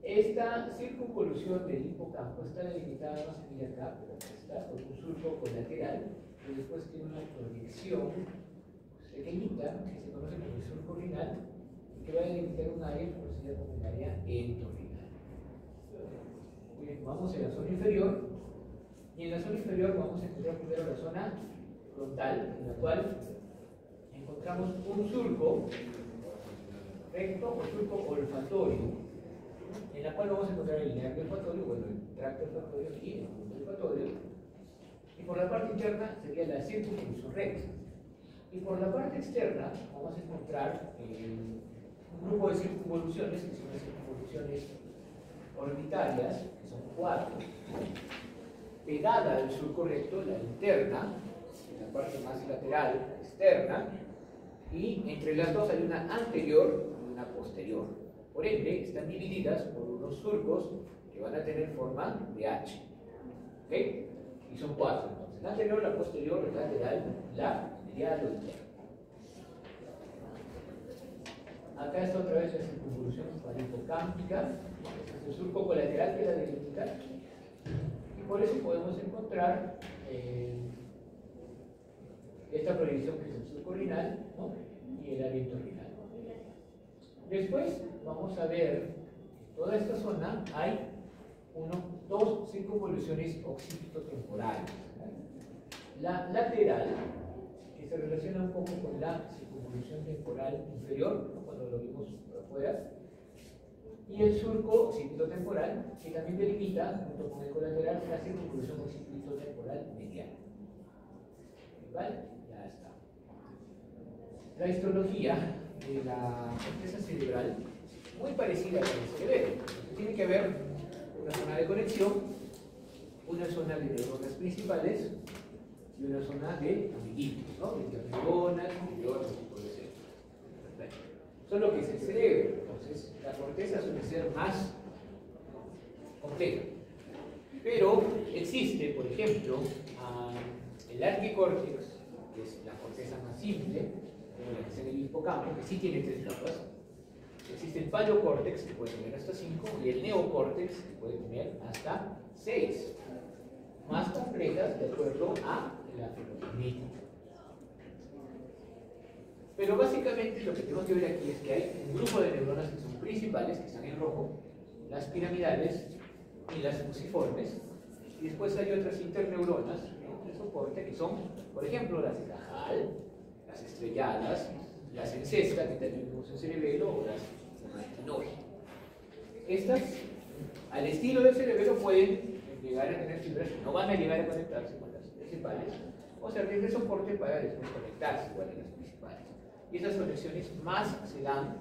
A: Esta circunvolución del hipocampo está delimitada, no se mira acá, pero está por un surco colateral, que después tiene una proyección pequeñita, que se conoce como el surco renal, y que va a delimitar un área conocida como el área entorrenal. Bien, vamos a la zona inferior, y en la zona inferior vamos a encontrar primero la zona frontal, en la cual encontramos un surco recto o surco olfatorio, en la cual vamos a encontrar el nervio olfatorio, bueno, el tracto olfatorio y el punto olfatorio. Y por la parte interna sería la circunvolución recta. Y por la parte externa vamos a encontrar un grupo de circunvoluciones, que son las circunvoluciones orbitarias, que son 4. Pegada al surco recto, la interna, en la parte más lateral, externa, y entre las dos hay una anterior y una posterior. Por ende, están divididas por unos surcos que van a tener forma de H. ¿Ok? Y son 4. Entonces, la anterior, la posterior, la lateral, la medial o interna. Acá está otra vez la circunvolución parahipocámpica. Este es el surco colateral que la delimita. Y por eso podemos encontrar esta proyección que es el surco renal, ¿no? Y el aliento renal. Después vamos a ver, en toda esta zona hay dos circunvoluciones occipitotemporales. La lateral, que se relaciona un poco con la circunvolución temporal inferior, ¿no? Cuando lo vimos por afuera, y el surco occipitotemporal, que también delimita, junto con el colateral, la circunvolución occipitotemporal medial. ¿Vale? Ya está. La histología de la corteza cerebral es muy parecida a la del cerebelo. Tiene que haber una zona de conexión, una zona de neuronas principales y una zona de amiguitos, ¿no? De interneuronas y de otro tipo de células. Eso es lo que es el cerebro. Entonces, la corteza suele ser más compleja. Pero existe, por ejemplo, el arquicórtex, que es la corteza más simple, como la que está en el hipocampo, que sí tiene 3 capas. Existe el palocórtex, que puede tener hasta 5, y el neocórtex, que puede tener hasta 6. Más complejas de acuerdo a la fenotipo. Pero básicamente lo que tenemos que ver aquí es que hay un grupo de neuronas que son principales, que están en rojo, las piramidales y las fusiformes, y después hay otras interneuronas, ¿no?, de soporte, que son, por ejemplo, las de Cajal, las estrelladas, las en cesta, que también vemos en cerebelo, o las retinoides. Estas, al estilo del cerebelo, pueden llegar a tener fibras que no van a llegar a conectarse con las principales, o servir de soporte para después conectarse igual en las principales. Y esas conexiones más se dan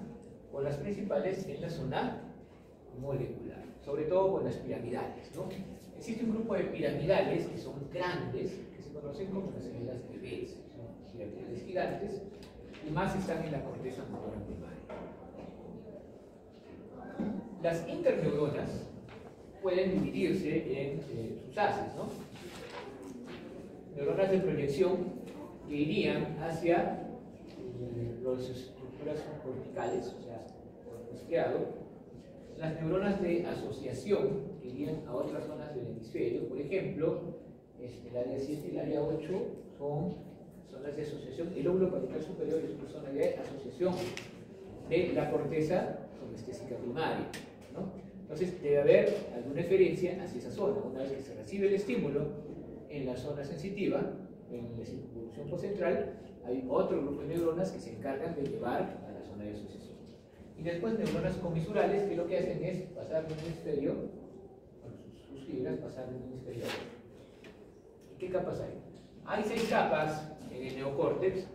A: con las principales en la zona molecular, sobre todo con las piramidales, ¿no? Existe un grupo de piramidales que son grandes, que se conocen como las células de Betz, son piramidales gigantes, y más están en la corteza motora primaria. Las interneuronas pueden dividirse en sus haces, ¿no? Neuronas de proyección que irían hacia las estructuras corticales, o sea, cuerpo izquierdo. Las neuronas de asociación que irían a otras zonas del hemisferio, por ejemplo, el área 7 y el área 8 son zonas de asociación. El lóbulo parital superior es una zona de asociación de la corteza somestésica primaria, ¿no? Entonces debe haber alguna referencia hacia esa zona. Una vez que se recibe el estímulo en la zona sensitiva, en la circunvolución postcentral, hay otro grupo de neuronas que se encargan de llevar a la zona de asociación. Y después neuronas comisurales, que lo que hacen es pasar de un hemisferio, bueno, sus fibras pasar de un hemisferio a otro. ¿Y qué capas hay? Hay 6 capas en el neocórtex.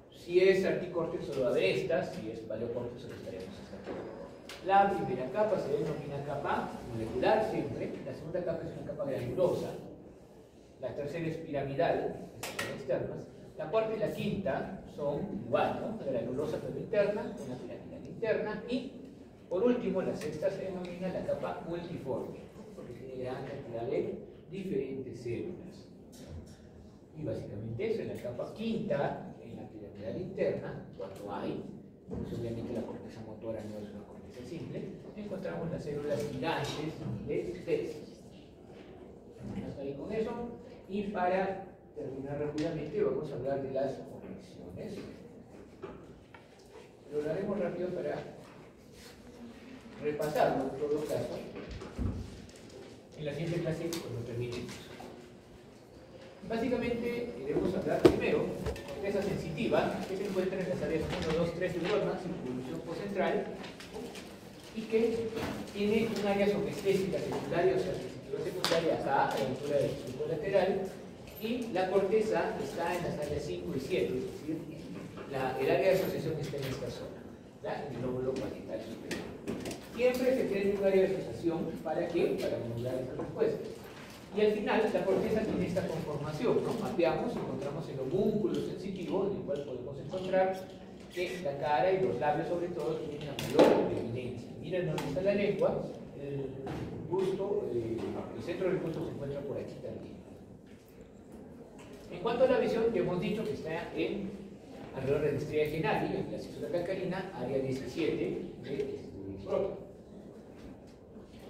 A: Si es arquicórtex solo va a haber estas, si es paleocórtex solo estaremos hasta aquí. La primera capa se denomina capa molecular siempre, la segunda capa es una capa granulosa, la tercera es piramidal, que son externas, la cuarta y la quinta son igual, ¿no? La granulosa pero interna, una piramidal interna, y por último la sexta se denomina la capa multiforme, porque tiene gran cantidad de diferentes células. Y básicamente eso, en la capa quinta, en la piramidal interna, cuando hay, pues obviamente la corteza motora no es una corteza simple, encontramos las células gigantes de Betz. Hasta ahí con eso. Y para terminar rápidamente, vamos a hablar de las conexiones. Lo haremos rápido para repasarlo en todo caso. En la siguiente clase, cuando terminemos. Básicamente, debemos hablar primero de corteza sensitiva, que se encuentra en las áreas 1, 2, 3 neuronas, circunvolución postcentral, y que tiene un área subestésica secundaria, o sea, sensitiva secundaria acá, a la altura del surco lateral, y la corteza está en las áreas 5 y 7, es decir, el área de asociación está en esta zona, ¿ya? En el lóbulo parietal superior. Siempre se tiene un área de asociación, ¿para qué? Para modular estas respuestas. Y al final, la corteza tiene esta conformación, ¿no? Mapeamos, encontramos el homúnculo sensitivo, en el cual podemos encontrar que la cara y los labios, sobre todo, tienen la mayor preeminencia. Miren dónde está la lengua, el busto, el centro del busto se encuentra por aquí también. En cuanto a la visión, ya hemos dicho que está alrededor de la estrella genari, en la cisura calcarina, área 17 de scroto.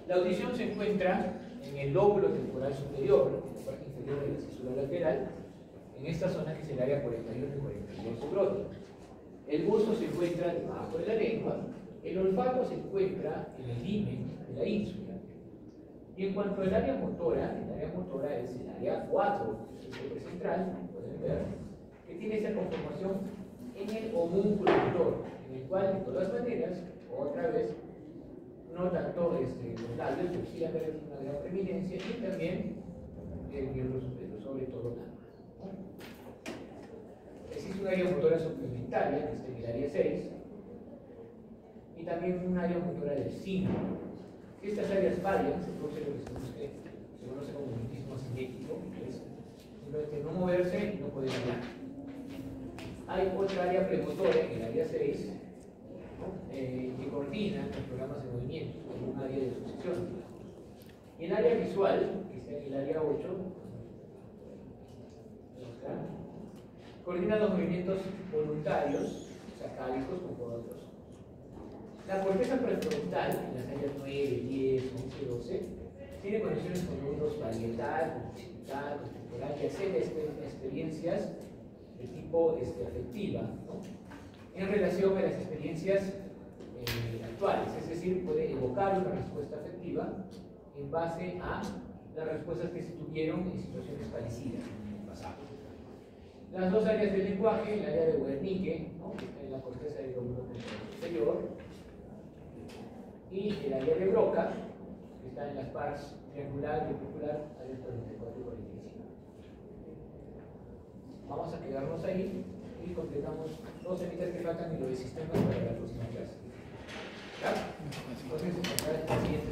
A: La audición se encuentra en el lóbulo temporal superior, en la parte inferior de la cisura lateral, en esta zona que es el área 41 y 42 scroto. El gusto se encuentra debajo de la lengua, el olfato se encuentra en el himen de la ínsula. Y en cuanto al área motora, el área motora es el área 4, el eje central, pueden ver, que tiene esa conformación en el homúnculo motor, en el cual, de todas maneras, otra vez, no tanto los labios, pero sí va a haber una gran preeminencia, y también el miembro superior, sobre todo la mano. Existe un área motora suplementaria, que está en el área 6, y también un área motora del 5. Si estas áreas fallan, se produce lo que se conoce como mutismo asinético, que es simplemente no moverse y no poder hablar. Hay otra área premotora en el área 6, que coordina los programas de movimiento, como un área de asociación. Y el área visual, que está en el área 8, coordina los movimientos voluntarios, sacálicos con otros. La corteza prefrontal, en las áreas 9, 10, 11, 12, tiene conexiones con mundos parietal, occipital, temporal, y hace experiencias de tipo afectiva, ¿no? En relación a las experiencias actuales, es decir, puede evocar una respuesta afectiva en base a las respuestas que se tuvieron en situaciones parecidas en el pasado. Las dos áreas del lenguaje, el área de Wernicke, ¿no? Que está en la corteza del lóbulo superior, y el área de Broca, que está en las partes triangular y ocular, áreas 44 y 45. Vamos a quedarnos ahí y completamos dos temitas que faltan y lo de sistemas para la próxima clase. ¿Ya? Entonces, hasta el siguiente.